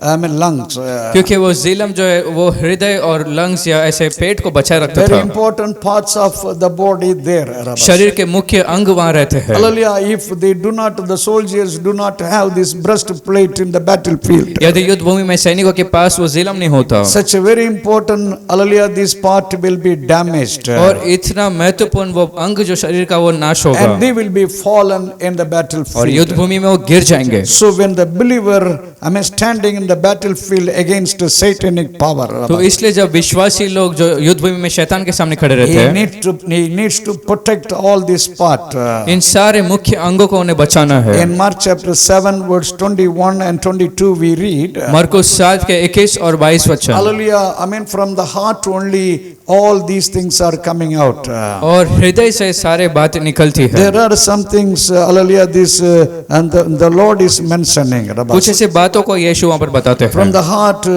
Speaker 2: I mean lungs.
Speaker 3: क्योंकि वो जीलम जो है वो हृदय और लंग्स या ऐसे पेट को बचाए रखता
Speaker 2: Very
Speaker 3: था।
Speaker 2: important parts of the body there.
Speaker 3: शरीर के मुख्य अंग वहाँ रहते हैं।
Speaker 2: Hallelujah, if they do not, the soldiers do not have this breastplate in the battlefield.
Speaker 3: यदि युद्ध भूमि में सैनिकों के पास वो जीलम नहीं होता
Speaker 2: Such a very important, hallelujah, this part will be damaged.
Speaker 3: और इतना महत्वपूर्ण वो अंग जो शरीर का वो नाश होगा
Speaker 2: And they will be fallen in the
Speaker 3: और
Speaker 2: battlefield.
Speaker 3: युद्ध भूमि में वो गिर जाएंगे।
Speaker 2: So when the believer, I mean, standing in the battlefield against the satanic power,
Speaker 3: तो इसलिए जब विश्वासी लोग जो युद्ध भूमि में शैतान के सामने खड़े रहते
Speaker 2: he
Speaker 3: हैं
Speaker 2: needs to protect all this part.
Speaker 3: इन सारे मुख्य अंगों को उन्हें बचाना है।
Speaker 2: In Mark chapter 7 verse 21 and 22 we read,
Speaker 3: मरकुस 7 के 21 और 22 वचन।
Speaker 2: hallelujah, I mean from the heart only all these things are coming out.
Speaker 3: और हृदय से सारे बातें निकलती है।
Speaker 2: There are some things, hallelujah, this and the Lord is mentioning.
Speaker 3: कुछ ऐसे बातों को यीशु वहाँ पर बताते
Speaker 2: From
Speaker 3: हैं
Speaker 2: the heart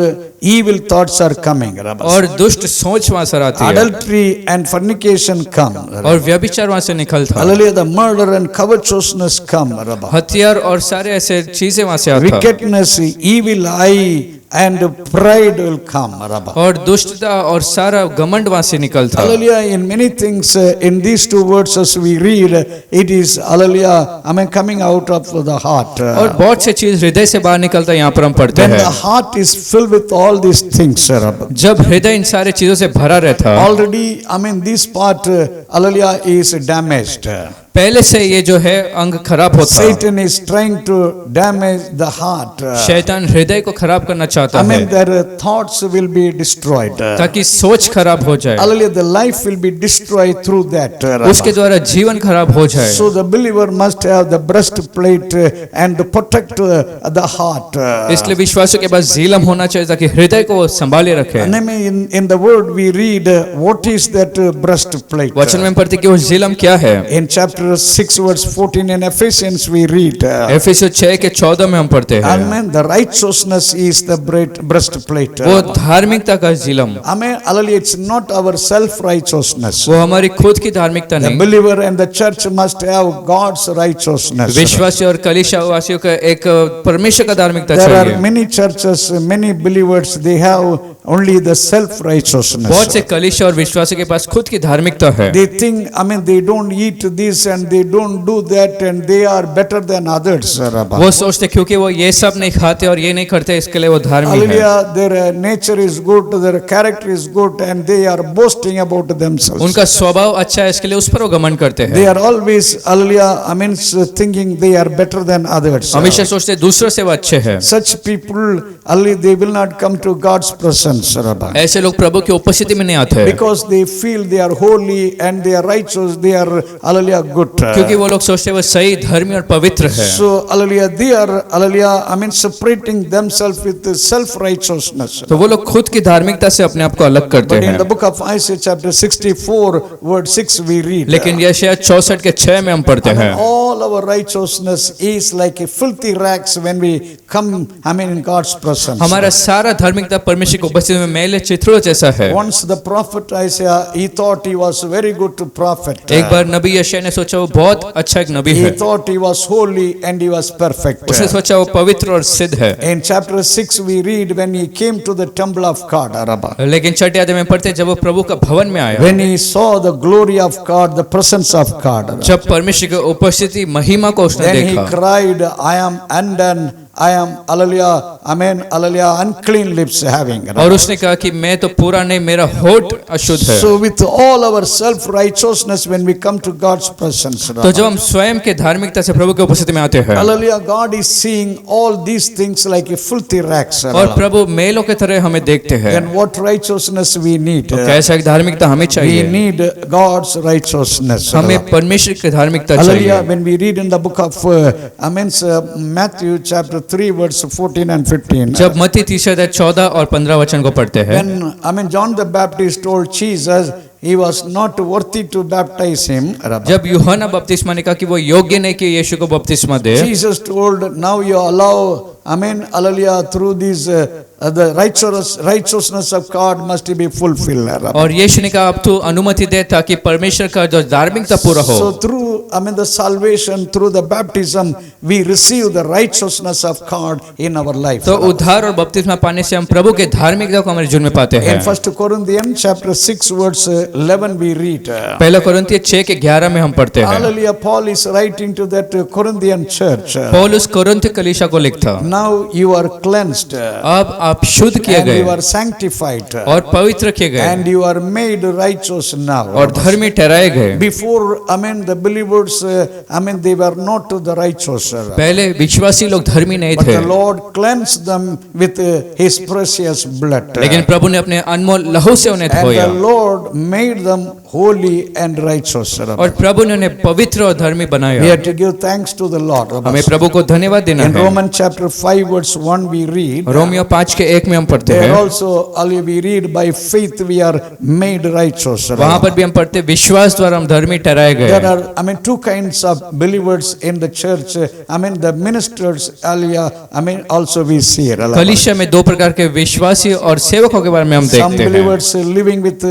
Speaker 2: evil thoughts are coming.
Speaker 3: और दुष्ट सोच वहाँ से आती है
Speaker 2: Adultery and fornication come.
Speaker 3: और व्यभिचार वहाँ से निकलता है।
Speaker 2: Hallelujah, the murder and covetousness come.
Speaker 3: हथियार और सारे ऐसे चीजें वहाँ से आता है
Speaker 2: Wickedness, evil eye and pride will come.
Speaker 3: और दुष्टता और सारा घमंड वहाँ से निकलता है।
Speaker 2: Hallelujah, in many things in these two verses we read, it is, hallelujah, I mean coming out of the heart.
Speaker 3: और बहुत से चीज हृदय से बाहर निकलता है यहाँ पर हम पढ़ते
Speaker 2: When the
Speaker 3: हैं।
Speaker 2: heart is filled with all these things,
Speaker 3: जब हृदय इन सारे चीजों से भरा रहता है
Speaker 2: already, I mean this part, hallelujah, is damaged.
Speaker 3: पहले से ये जो है अंग खराब होता है।
Speaker 2: Satan is trying to damage the heart.
Speaker 3: शैतान हृदय को खराब करना चाहता
Speaker 2: I
Speaker 3: है
Speaker 2: mean their thoughts will be destroyed.
Speaker 3: ताकि सोच खराब हो जाए,
Speaker 2: Hallelujah, the life will be destroyed through that.
Speaker 3: उसके द्वारा जीवन खराब हो जाए।
Speaker 2: So the believer must have the breastplate and protect the heart.
Speaker 3: इसलिए विश्वासियों के पास जीलम होना चाहिए ताकि हृदय को वो संभाले रखे।
Speaker 2: And I mean, in the word we read, what is that breastplate?
Speaker 3: वचन में पढ़ते कि वो जीलम क्या है।
Speaker 2: In chapter 6 verse 14 in Ephesians we read,
Speaker 3: एफेसियों 6 के 14 में हम पढ़ते हैं
Speaker 2: Amen, the righteousness is the breastplate.
Speaker 3: वो धार्मिकता का जीलम,
Speaker 2: Amen, hallelujah, it's not our self-righteousness.
Speaker 3: वो हमारी खुद की धार्मिकता
Speaker 2: The
Speaker 3: नहीं।
Speaker 2: believer and the church must have God's righteousness.
Speaker 3: विश्वासी और कलीसिया वासियों का एक परमेश्वर का धार्मिकता
Speaker 2: There are
Speaker 3: चाहिए।
Speaker 2: many churches, many believers, they have only the self-righteousness.
Speaker 3: बहुत से कलीसिया और विश्वासी के पास खुद की धार्मिकता है।
Speaker 2: They think, I mean, they don't eat this and they don't do that and they are better than others.
Speaker 3: वो सोचते क्योंकि वो ये सब नहीं खाते और ये नहीं करते इसके लिए वो धार्मिक है।
Speaker 2: Hallelujah, their nature is good, their character is good and they are boasting about themselves.
Speaker 3: उनका स्वभाव अच्छा है इसके लिए उस पर वो घमंड करते
Speaker 2: They
Speaker 3: हैं।
Speaker 2: are always, hallelujah, I mean, thinking they are better than others.
Speaker 3: हमेशा सोचते दूसरों से वो अच्छे हैं।
Speaker 2: Such people, hallelujah, they will not come to God's presence.
Speaker 3: ऐसे लोग प्रभु की उपस्थिति में नहीं आते हैं
Speaker 2: Because they feel they are holy and they are righteous, they are, hallelujah, good.
Speaker 3: क्योंकि वो लोग सोचते हैं वो सही, धर्मी और पवित्र है।
Speaker 2: So, hallelujah, they are, hallelujah, I mean, separating themselves with self-righteousness.
Speaker 3: तो वो लोग खुद की धार्मिकता से अपने आप को अलग करते
Speaker 2: But in
Speaker 3: हैं।
Speaker 2: the book of Isaiah chapter 64 verse 6 we read,
Speaker 3: लेकिन यशायाह 64 के 6 में हम पढ़ते हैं
Speaker 2: all our righteousness is like a filthy rags when we come, I mean, in God's presence.
Speaker 3: हमारा सारा धार्मिकता परमेश्वर की उपस्थिति में मैले चित्रों जैसा है।
Speaker 2: Once the prophet Isaiah, he thought he was very good prophet.
Speaker 3: एक बार नबी यशायाह ने सोचा वो बहुत अच्छा एक नबी
Speaker 2: He
Speaker 3: है।
Speaker 2: thought he was holy and he was perfect.
Speaker 3: उसने सोचा वो पवित्र और सिद्ध है।
Speaker 2: In chapter 6 we read when he came to the temple of God,
Speaker 3: लेकिन 6 अध्याय में पढ़ते हैं जब वो प्रभु का भवन में आया,
Speaker 2: when he saw the glory of God, the presence of God,
Speaker 3: जब परमेश्वर की उपस्थिति महिमा को उसने
Speaker 2: then he
Speaker 3: देखा,
Speaker 2: cried, I am undone, I am, hallelujah, amen, hallelujah, unclean lips having.
Speaker 3: और उसने कहा कि मैं तो पूरा नहीं, मेरा होठ अशुद्ध है।
Speaker 2: So with all our self-righteousness, when we come to God's presence,
Speaker 3: तो जब हम स्वयं के धार्मिकता से प्रभु की उपस्थिति में आते हैं,
Speaker 2: hallelujah, God is seeing all these things like a filthy rags.
Speaker 3: और प्रभु मेलों के तरह हमें देखते हैं।
Speaker 2: And what righteousness we need?
Speaker 3: तो कैसा एक धार्मिकता हमें
Speaker 2: We
Speaker 3: चाहिए?
Speaker 2: need God's righteousness.
Speaker 3: हमें परमेश्वर की धार्मिकता
Speaker 2: Hallelujah.
Speaker 3: चाहिए।
Speaker 2: When we read in the book of Matthew chapter 3 verse 14 and 15.
Speaker 3: जब मत्ती 3 अध्याय 14 और 15 वचन को पढ़ते हैं,
Speaker 2: When John the Baptist told Jesus he was not worthy to baptize him.
Speaker 3: जब यूहन्ना बपतिस्मा ने कहा कि वो योग्य नहीं कि यीशु को बपतिस्मा दे,
Speaker 2: Jesus told, now you allow, hallelujah, through these the righteousness of God must be fulfilled.
Speaker 3: और यीशु ने कहा अब तू अनुमति दे ताकि परमेश्वर का जो धार्मिकता पूरा हो।
Speaker 2: So through the salvation, through the baptism, we receive the righteousness of God in our life.
Speaker 3: तो उद्धार और बपतिस्मा पाने से हम प्रभु के धार्मिकता को हमारे जीवन में पाते हैं।
Speaker 2: In 1 Corinthians chapter 6 verse 11 we read.
Speaker 3: पहला कोरिन्थियों 6 के 11 में हम पढ़ते हैं,
Speaker 2: Hallelujah, Paul is writing to that Corinthian church.
Speaker 3: पौलुस कोरिन्थ कलीसिया को लिखता,
Speaker 2: Now you are cleansed
Speaker 3: अब आप शुद्ध किए
Speaker 2: and you
Speaker 3: गए
Speaker 2: are sanctified
Speaker 3: और पवित्र किए गए
Speaker 2: and you are made righteous now.
Speaker 3: और धर्मी ठहराए गए।
Speaker 2: Before, the believers, they were not the righteous.
Speaker 3: पहले विश्वासी लोग धर्मी नहीं
Speaker 2: But
Speaker 3: थे,
Speaker 2: the Lord cleansed them with His precious blood.
Speaker 3: लेकिन प्रभु ने अपने अनमोल लहू से उन्हें
Speaker 2: And
Speaker 3: धोया
Speaker 2: the Lord made them holy and righteous.
Speaker 3: और प्रभु ने उन्हें पवित्र और धर्मी
Speaker 2: We
Speaker 3: बनाया।
Speaker 2: have to give thanks to the Lord.
Speaker 3: हमें प्रभु को धन्यवाद देना
Speaker 2: In
Speaker 3: है।
Speaker 2: Romans chapter 5 verse 1 we read.
Speaker 3: Romeo 5 के 1 में हम पढ़ते
Speaker 2: There
Speaker 3: हैं,
Speaker 2: also, we read by faith we are made righteous.
Speaker 3: वहां पर भी हम पढ़ते हैं, विश्वास द्वारा हम धर्मी ठहराए
Speaker 2: There
Speaker 3: गए।
Speaker 2: are, two kinds of believers in the church. The ministers, also we see it.
Speaker 3: कलीसिया में दो प्रकार के विश्वासी और सेवकों के बारे में हम
Speaker 2: Some
Speaker 3: देखते हैं।
Speaker 2: believers living with,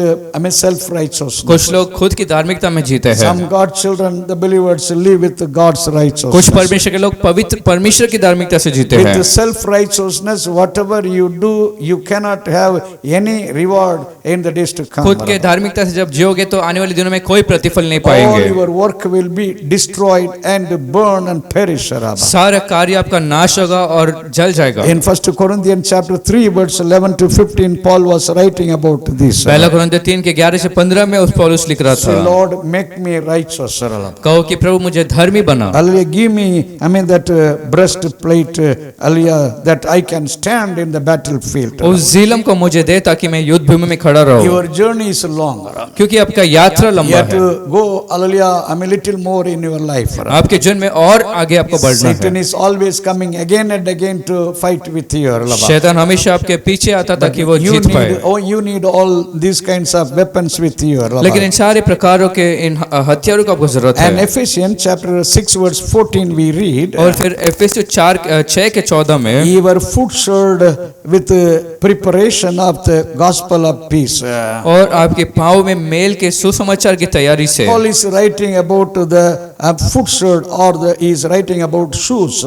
Speaker 2: self-righteousness.
Speaker 3: कुछ लोग खुद की धार्मिकता में जीते हैं,
Speaker 2: Some God's children, the believers live with God's
Speaker 3: कुछ
Speaker 2: righteousness.
Speaker 3: परमेश्वर के लोग पवित्र परमेश्वर की धार्मिकता से जीते
Speaker 2: With
Speaker 3: हैं।
Speaker 2: the self-righteousness, whatever you do, you cannot have any reward in the days to come.
Speaker 3: खुद के धार्मिकता से जब जियोगे तो आने वाले दिनों में कोई प्रतिफल नहीं
Speaker 2: All
Speaker 3: पाएंगे।
Speaker 2: your work will be destroyed and burn and perish.
Speaker 3: सारा कार्य आपका नाश होगा और जल जाएगा।
Speaker 2: In 1 Corinthians chapter 3 verse 11 to 15 Paul was writing about this.
Speaker 3: पहला कोरिन्थियों 3 के 11 से 15 में उस पौलुस लिख रहा
Speaker 2: Say,
Speaker 3: था,
Speaker 2: Lord, make me righteous.
Speaker 3: कहो कि प्रभु मुझे धर्मी बना,
Speaker 2: Hallelujah, give me, that breastplate, hallelujah, that I can stand in the battlefield.
Speaker 3: उस झिलम को मुझे दे ताकि मैं युद्ध भूमि में खड़ा रहूं,
Speaker 2: Your journey is long.
Speaker 3: क्योंकि आपका यात्रा
Speaker 2: You
Speaker 3: लंबा
Speaker 2: have
Speaker 3: है।
Speaker 2: to go, hallelujah, little more in your life.
Speaker 3: आपके जीवन में और आगे आपको बढ़ना
Speaker 2: Satan
Speaker 3: है।
Speaker 2: is always coming again and again to fight with you.
Speaker 3: शैतान हमेशा आपके पीछे आता ताकि वो जीत पाए,
Speaker 2: You need all these kinds of weapons with you.
Speaker 3: लेकिन इन सारे प्रकारों के इन हथियारों का आपको जरूरत
Speaker 2: And
Speaker 3: है।
Speaker 2: Ephesians chapter 6 verse 14 we read.
Speaker 3: और फिर एफेसियों 6 के 14 में,
Speaker 2: Ye were foot-shod with preparation of the gospel of peace.
Speaker 3: और आपके पाँव में मेल के सुसमाचार की तैयारी से,
Speaker 2: Paul is writing about the foot-shod, or he is writing about shoes.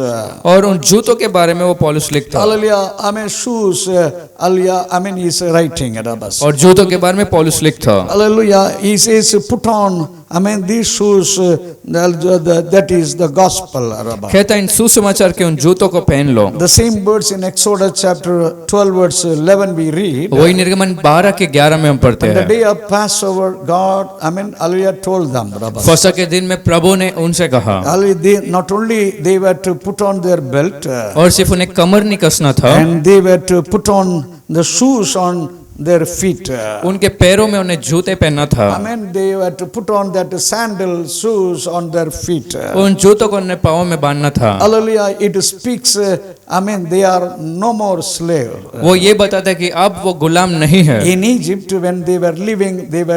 Speaker 3: और उन जूतों के बारे में वो पौलुस लिखता,
Speaker 2: Hallelujah, shoes, hallelujah, he is writing.
Speaker 3: और जूतों के बारे में पौलुस लिखता,
Speaker 2: Hallelujah, he says put on, these shoes, that is the gospel.
Speaker 3: कहता इन सुसमाचार के उन जूतों को पहन लो।
Speaker 2: The same words in Exodus chapter 12 verse 11 we read.
Speaker 3: वही निर्गमन 12 के 11 में हम पढ़ते
Speaker 2: The
Speaker 3: हैं,
Speaker 2: day of Passover, God, hallelujah, told them.
Speaker 3: फसह के दिन में प्रभु ने उनसे कहा,
Speaker 2: Not only they were to put on their belt,
Speaker 3: और सिर्फ उन्हें कमर नहीं कसना था,
Speaker 2: and they were to put on the shoes on their feet.
Speaker 3: उनके पैरों में उन्हें जूते पहनना था,
Speaker 2: They were to put on that sandal shoes on their feet.
Speaker 3: उन जूतों को उन्हें पाँव में बांधना था।
Speaker 2: Hallelujah, it speaks, they are no more slave.
Speaker 3: वो ये बताता है कि अब वो गुलाम नहीं है,
Speaker 2: In Egypt, when they were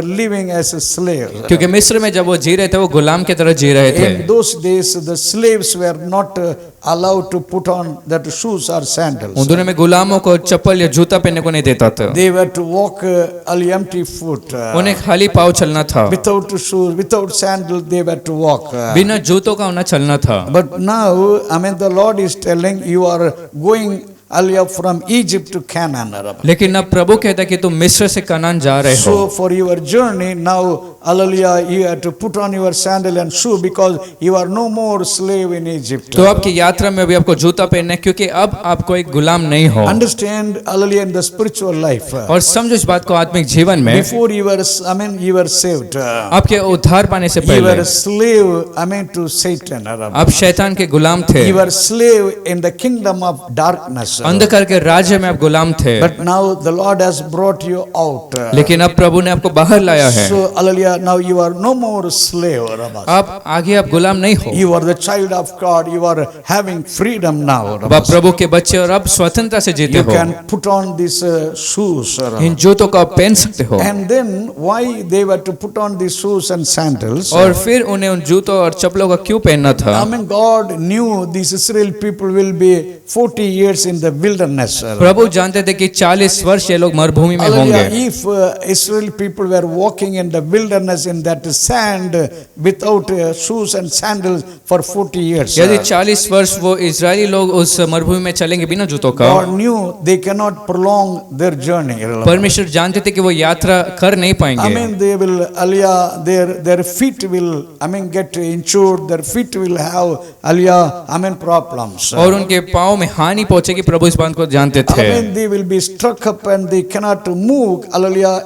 Speaker 2: living as a slave.
Speaker 3: क्योंकि मिस्र में जब वो जी रहे थे वो गुलाम की तरह जी रहे थे।
Speaker 2: In those days, the slaves were not allowed to put on that shoes or sandals.
Speaker 3: उन दिनों में गुलामों को चप्पल या जूता पहनने को नहीं देता था,
Speaker 2: They were to walk empty foot.
Speaker 3: उन्हें खाली पाँव चलना था,
Speaker 2: Without shoes, without sandals, they were to walk.
Speaker 3: बिना जूतों का उन्हें चलना था।
Speaker 2: But now, the Lord is telling you are going hallelujah, from Egypt to Canaan.
Speaker 3: लेकिन अब प्रभु कहता है कि तुम मिस्र से कनान जा रहे हो।
Speaker 2: So for your journey now, hallelujah, you have to put on your sandal and shoe because you are no more slave in Egypt.
Speaker 3: तो आपकी यात्रा में भी आपको जूता पहनना है, क्योंकि अब आप कोई गुलाम नहीं हो।
Speaker 2: Understand, hallelujah, in the spiritual life.
Speaker 3: और समझो इस बात को आत्मिक जीवन में,
Speaker 2: Before you were, you were saved.
Speaker 3: आपके उद्धार पाने से
Speaker 2: You were
Speaker 3: पहले
Speaker 2: a slave, to Satan.
Speaker 3: आप शैतान के गुलाम थे,
Speaker 2: You were slave in the kingdom of darkness.
Speaker 3: अंधकार के राज्य में आप गुलाम थे।
Speaker 2: But now the Lord has brought you out.
Speaker 3: लेकिन अब प्रभु ने आपको बाहर लाया है।
Speaker 2: So, hallelujah, now you are no more slave.
Speaker 3: आप आगे आप गुलाम नहीं हो,
Speaker 2: You are the child of God. You are having freedom now.
Speaker 3: अब आप प्रभु के बच्चे और अब स्वतंत्रता से जीते
Speaker 2: You
Speaker 3: हो।
Speaker 2: can put on these shoes.
Speaker 3: इन जूतों को आप पहन सकते हो।
Speaker 2: And then why they were to put on these shoes and sandals?
Speaker 3: और फिर उन्हें उन जूतों और चप्पलों का क्यों पहनना था?
Speaker 2: I mean, God knew these Israel people will be 40 years in the wilderness.
Speaker 3: प्रभु जानते थे कि 40 वर्ष ये लोग मरुभूमि में
Speaker 2: Hallelujah.
Speaker 3: होंगे।
Speaker 2: If Israel people were walking in the wilderness in that sand without shoes and sandals for 40 years,
Speaker 3: यदि 40 वर्ष वो इजरायली लोग उस मरुभूमि में चलेंगे बिना जूतों का,
Speaker 2: God knew they cannot prolong their journey.
Speaker 3: परमेश्वर जानते थे कि वो यात्रा कर नहीं
Speaker 2: I
Speaker 3: पाएंगे।
Speaker 2: mean, they will, Aliyah, their feet will, get injured, their feet will have, Aliyah, problems.
Speaker 3: और उनके पाँव में हानि पहुंचेगी, प्रभु इस बात को जानते थे।
Speaker 2: They will be struck up and they cannot move, Hallelujah,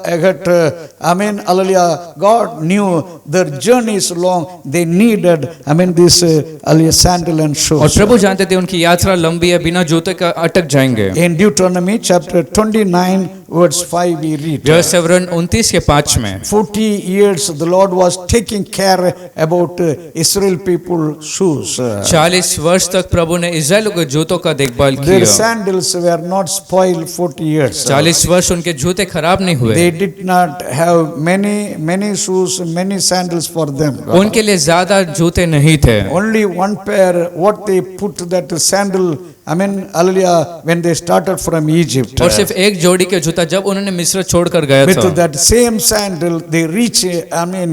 Speaker 2: Hallelujah, God knew their journey is long, they needed, this, Hallelujah, sandal and
Speaker 3: और
Speaker 2: shoes.
Speaker 3: प्रभु जानते थे उनकी यात्रा लंबी है, बिना जूते का अटक जाएंगे।
Speaker 2: In Deuteronomy chapter 29, verse 5, we read,
Speaker 3: व्यवस्थावरण 29 के 5 में
Speaker 2: 40 years the Lord was taking care about Israel people shoes.
Speaker 3: 40 वर्ष तक प्रभु ने इजराइल के जूतों का देखभाल
Speaker 2: Their
Speaker 3: किया।
Speaker 2: sandals were not spoiled 40 years.
Speaker 3: 40 वर्ष उनके जूते खराब नहीं हुए।
Speaker 2: They did not have many shoes, many sandals for them.
Speaker 3: उनके लिए ज्यादा जूते नहीं थे।
Speaker 2: Only one pair, what they put that sandal, hallelujah, when they started from Egypt.
Speaker 3: और सिर्फ एक जोड़ी के जूता जब उन्होंने मिस्र छोड़कर गया
Speaker 2: With
Speaker 3: था,
Speaker 2: that same sandal, they reach,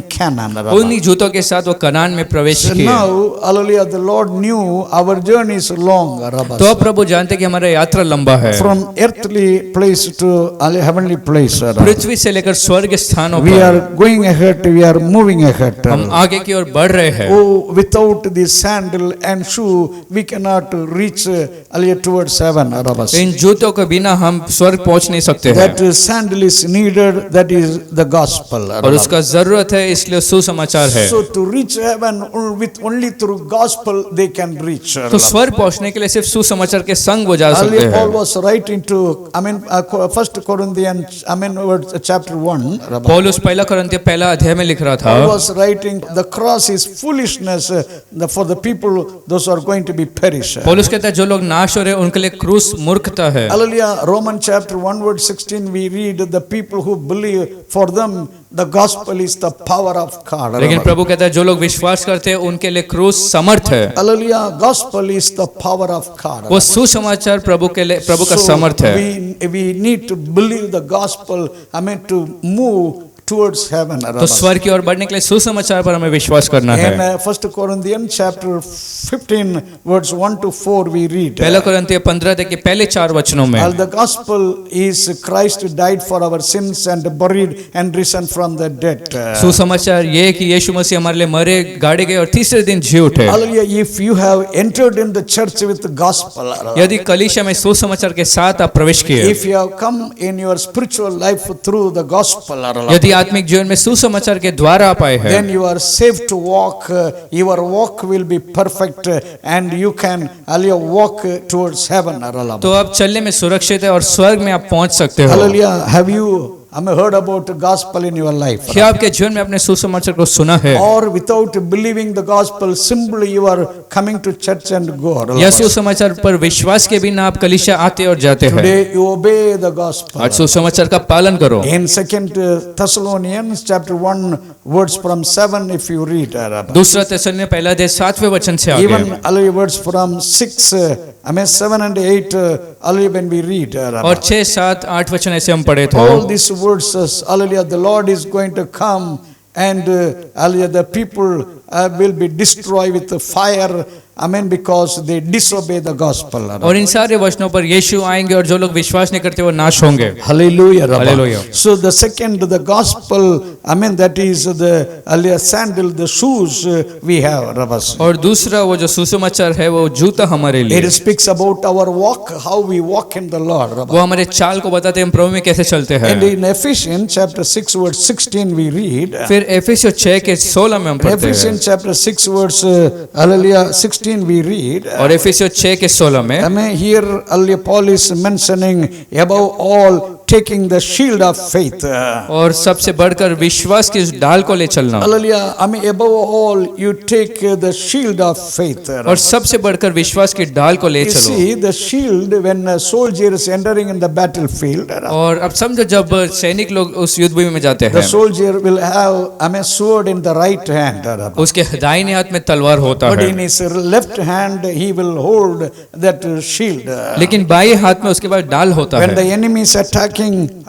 Speaker 2: Canaan.
Speaker 3: उन्हीं जूतों के साथ वो कनान में प्रवेश
Speaker 2: So
Speaker 3: किए।
Speaker 2: now, hallelujah, the Lord knew our journey is long.
Speaker 3: तो अब प्रभु जानते कि हमारा यात्रा लंबा है,
Speaker 2: From earthly place to heavenly place.
Speaker 3: पृथ्वी से लेकर स्वर्ग स्थानों
Speaker 2: We
Speaker 3: पर
Speaker 2: are going ahead, we are moving ahead.
Speaker 3: हम आगे की ओर बढ़ रहे हैं।
Speaker 2: Oh, without the sandal and shoe, we cannot reach towards heaven.
Speaker 3: इन जूतों के बिना हम स्वर्ग पहुंच नहीं सकते हैं,
Speaker 2: That sandal is needed, that is the gospel.
Speaker 3: और उसका जरूरत है, इसलिए सुसमाचार है।
Speaker 2: So to reach heaven with only through gospel they can reach.
Speaker 3: तो स्वर्ग पहुंचने के लिए सिर्फ सुसमाचार के संग वो जा सकते
Speaker 2: Paul
Speaker 3: हैं।
Speaker 2: was writing to, 1 Corinthians, chapter 1.
Speaker 3: पौलुस पहला कुरिन्थियों पहला अध्याय में लिख रहा था,
Speaker 2: Paul was writing, the cross is foolishness for the people, those who are going to be perished.
Speaker 3: पौलुस कहता है जो लोग नाश हो रहे हैं उनके लिए क्रूस मूर्खता है।
Speaker 2: Hallelujah. Romans chapter 1 verse 16 we read the people who believe, for them the gospel is the power of God.
Speaker 3: लेकिन प्रभु कहता है जो लोग विश्वास करते हैं उनके लिए क्रूस समर्थ है।
Speaker 2: Hallelujah. Gospel is the power of God.
Speaker 3: वो सुसमाचार प्रभु के लिए प्रभु का समर्थ है।
Speaker 2: We need to believe the gospel, to move towards heaven.
Speaker 3: तो स्वर्ग की ओर बढ़ने के लिए सुसमाचार पर हमें विश्वास करना
Speaker 2: In
Speaker 3: है।
Speaker 2: 1 Corinthians chapter 15 verse 1 to 4 we read.
Speaker 3: पहला कुरिन्थियों 15 के पहले 4 वचनों में
Speaker 2: The gospel is Christ died for our sins and buried and risen from the dead.
Speaker 3: सुसमाचार ये है कि यीशु मसीह हमारे लिए मरे, गाड़े गए और तीसरे दिन जी उठे।
Speaker 2: Hallelujah. If you have entered in the church with the gospel,
Speaker 3: यदि कलीसिया में सुसमाचार के साथ आप प्रवेश किए,
Speaker 2: if you have come in your spiritual life through the gospel,
Speaker 3: यदि आत्मिक जीवन में सुसमाचार के द्वारा आप आए
Speaker 2: then
Speaker 3: हैं,
Speaker 2: you are safe to walk. Your walk will be perfect and you can walk towards heaven.
Speaker 3: तो आप चलने में सुरक्षित है और स्वर्ग में आप पहुंच सकते हो।
Speaker 2: Hallelujah. Have you heard about the gospel in your life?
Speaker 3: क्या आपके जीवन में अपने सुसमाचार को सुना है,
Speaker 2: Or without believing the gospel, simply you are coming to church and go.
Speaker 3: या सुसमाचार पर विश्वास के बिना आप कलीसिया आते और जाते हैं?
Speaker 2: Today you obey the gospel.
Speaker 3: आज सुसमाचार का पालन करो।
Speaker 2: In 2 Thessalonians chapter 1 words from 7 if you read.
Speaker 3: दूसरा थिस्सलुनीकियों पहला अध्याय 7वें वचन से
Speaker 2: Even
Speaker 3: आगे
Speaker 2: words from 6, 7 and 8 when we read.
Speaker 3: और 6, 7, 8 वचन ऐसे हम पढ़े
Speaker 2: All
Speaker 3: थे।
Speaker 2: these words, hallelujah, the Lord is going to come and hallelujah, the people will be destroyed with the fire because they disobey the gospel.
Speaker 3: और इन सारे वचनों पर यीशु आएंगे और जो लोग विश्वास नहीं करते वो नाश होंगे।
Speaker 2: Hallelujah. Rabba.
Speaker 3: Hallelujah.
Speaker 2: So the second, the gospel, that is the sandal, the shoes we have. Rabba.
Speaker 3: और दूसरा वो जो सुसमाचार है वो जूता हमारे लिए,
Speaker 2: It speaks about our walk, how we walk in the Lord. Rabba.
Speaker 3: वो हमारे चाल को बताते हैं हम प्रभु में कैसे चलते हैं।
Speaker 2: And in Ephesians chapter 6 verse 16 we read.
Speaker 3: फिर एफिसियों 6:16 में हम पढ़ते हैं,
Speaker 2: Ephesians chapter 6 verse 16 we read.
Speaker 3: और एफिसियों 6:16 में
Speaker 2: Here Paul is mentioning above all taking the shield of faith.
Speaker 3: और सबसे बढ़कर विश्वास की उस ढाल को ले चलना,
Speaker 2: Hallelujah. Above all you take the shield of faith.
Speaker 3: और सबसे बढ़कर विश्वास की ढाल को ले
Speaker 2: You
Speaker 3: चलो।
Speaker 2: see the shield when a soldier is entering in the battlefield.
Speaker 3: और अब समझो जब सैनिक लोग उस युद्ध भूमि में जाते
Speaker 2: The
Speaker 3: हैं,
Speaker 2: soldier will have a sword in the right hand.
Speaker 3: उसके दाहिने हाथ में तलवार होता
Speaker 2: But
Speaker 3: है,
Speaker 2: in his left hand he will hold that shield.
Speaker 3: लेकिन बाएं हाथ में उसके पास ढाल होता
Speaker 2: When the
Speaker 3: है।
Speaker 2: enemy is attacking,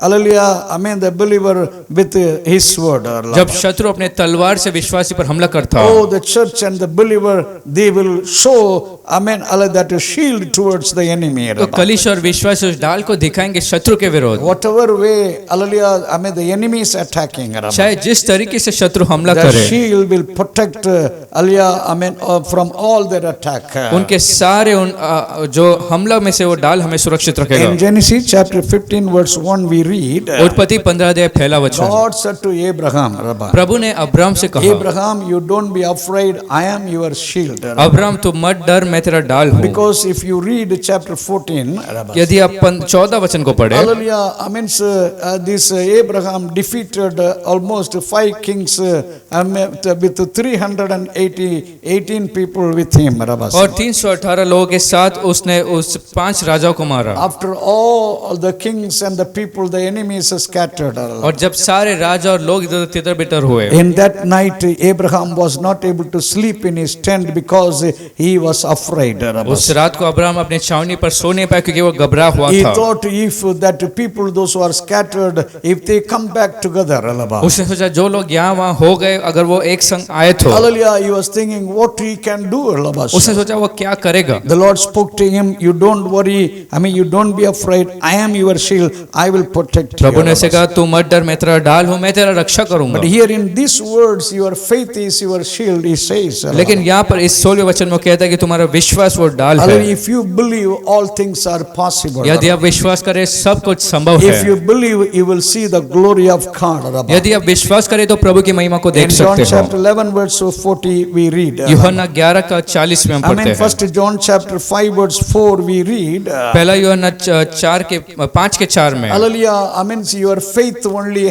Speaker 2: hallelujah, the believer with his sword.
Speaker 3: जब शत्रु अपने तलवार से विश्वासी पर हमला करता,
Speaker 2: Oh, the church and the believer, they will show, that shield towards the enemy.
Speaker 3: तो कलिश और विश्वासी उस ढाल को दिखाएंगे शत्रु के विरोध।
Speaker 2: Whatever way, hallelujah, the enemy is attacking.
Speaker 3: चाहे जिस तरीके से शत्रु हमला
Speaker 2: The
Speaker 3: करे,
Speaker 2: shield will protect, from all their attack.
Speaker 3: उनके सारे उन जो हमला में से वो ढाल हमें सुरक्षित रखेगा।
Speaker 2: In Genesis chapter 15 verse 1 we read,
Speaker 3: उत्पत्ति 15 अध्याय पहला वचन,
Speaker 2: God said to Abraham,
Speaker 3: प्रभु ने अब्राम से कहा,
Speaker 2: Abraham, you don't be afraid, I am your shield.
Speaker 3: Abram तू मत डर, मैं तेरा ढाल हूँ।
Speaker 2: Because if you read chapter 14,
Speaker 3: यदि आप 14 वचन को पढ़े,
Speaker 2: hallelujah, this Abraham defeated almost 5 kings with 318 people with him.
Speaker 3: और 318 लोगों के साथ उसने उस 5 राजाओं को मारा।
Speaker 2: After all the kings and the people, the enemies are scattered.
Speaker 3: और जब सारे राजा और लोग इधर तितर बितर हुए,
Speaker 2: In that night, Abraham was not able to sleep in his tent because he was afraid.
Speaker 3: उस रात को अब्राहम अपने छावनी पर सो नहीं पाया क्योंकि वो घबरा हुआ
Speaker 2: He
Speaker 3: था।
Speaker 2: thought if that people, those who are scattered, if they come back together,
Speaker 3: उसने सोचा जो लोग यहाँ वहाँ हो गए अगर वो एक संग आए तो,
Speaker 2: hallelujah, he was thinking what he can do.
Speaker 3: उसने सोचा वो क्या करेगा।
Speaker 2: The Lord spoke to him, you don't worry, you don't be afraid, I am your shield, I will protect you.
Speaker 3: प्रभु ने से कहा तू मत डर, मैं तेरा ढाल हूँ, मैं तेरा रक्षा करूंगा।
Speaker 2: But here in these words, your faith is your shield, he says.
Speaker 3: लेकिन यहाँ पर इस 16वें वचन में कहता है कि तुम्हारा विश्वास वो ढाल है।
Speaker 2: Hallelujah, if you believe, all things are possible.
Speaker 3: यदि आप विश्वास करें सब कुछ संभव
Speaker 2: If
Speaker 3: है।
Speaker 2: you believe, you will see the glory of God.
Speaker 3: यदि आप विश्वास करें तो प्रभु की महिमा को देख
Speaker 2: In John
Speaker 3: सकते
Speaker 2: chapter
Speaker 3: हो।
Speaker 2: 11 verse 40 we read.
Speaker 3: यूहन्ना 11:40 में हम पढ़ते हैं।
Speaker 2: First John chapter 5 verse 4 we read.
Speaker 3: पहला यूहन्ना 5:4 में,
Speaker 2: Hallelujah, your faith only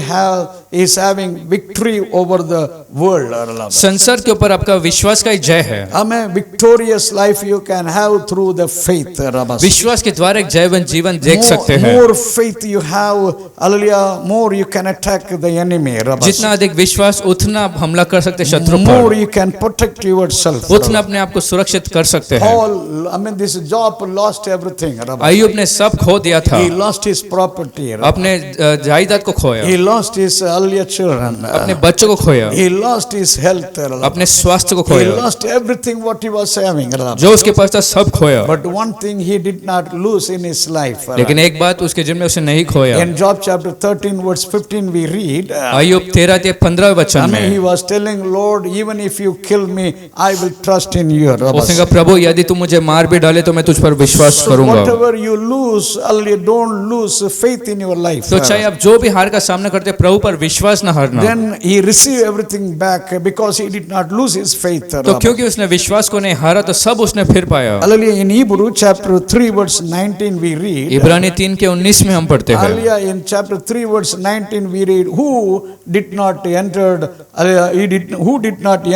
Speaker 2: is having victory over the world.
Speaker 3: संसार के ऊपर आपका विश्वास का ही जय है।
Speaker 2: Victorious life you can have through the faith.
Speaker 3: विश्वास के द्वारा एक जयवंत जीवन देख सकते हैं।
Speaker 2: More faith you have, hallelujah, more you can attack the enemy.
Speaker 3: जितना अधिक विश्वास उतना हमला कर सकते शत्रु
Speaker 2: More
Speaker 3: पर,
Speaker 2: you can protect yourself.
Speaker 3: उतना अपने आप को सुरक्षित कर सकते हैं।
Speaker 2: Paul, this Job lost everything.
Speaker 3: अय्यूब ने सब खो दिया था,
Speaker 2: He lost his property.
Speaker 3: अपने जायदाद को खोया,
Speaker 2: He lost his earlier children.
Speaker 3: अपने बच्चों को खोया,
Speaker 2: He lost his health.
Speaker 3: अपने स्वास्थ्य को
Speaker 2: He
Speaker 3: खोया,
Speaker 2: lost everything what he was having.
Speaker 3: जो उसके पास था सब खोया।
Speaker 2: But one thing he did not lose in his life.
Speaker 3: लेकिन एक बात उसके जिम्मे उसने नहीं खोया।
Speaker 2: In Job chapter 13 verse 15 we read.
Speaker 3: अय्यूब 13:15 वचन
Speaker 2: He
Speaker 3: में
Speaker 2: was telling, Lord, even if you kill me, I will trust in you.
Speaker 3: उसने कहा प्रभु यदि तुम मुझे मार भी डाले तो मैं तुझ पर विश्वास
Speaker 2: So
Speaker 3: करूंगा।
Speaker 2: whatever you lose, don't lose faith in your life.
Speaker 3: तो चाहे आप जो भी हार का सामना करते प्रभु पर विश्वास न हारना।
Speaker 2: Then he received everything back because he did not lose his faith.
Speaker 3: तो क्योंकि उसने विश्वास को नहीं हारा तो सब उसने फिर पाया।
Speaker 2: Hallelujah. In Hebrew chapter 3 verse 19 we read.
Speaker 3: इब्रानी 3:19 में हम पढ़ते हैं,
Speaker 2: Hallelujah. In chapter 3 verse 19 we read, who did not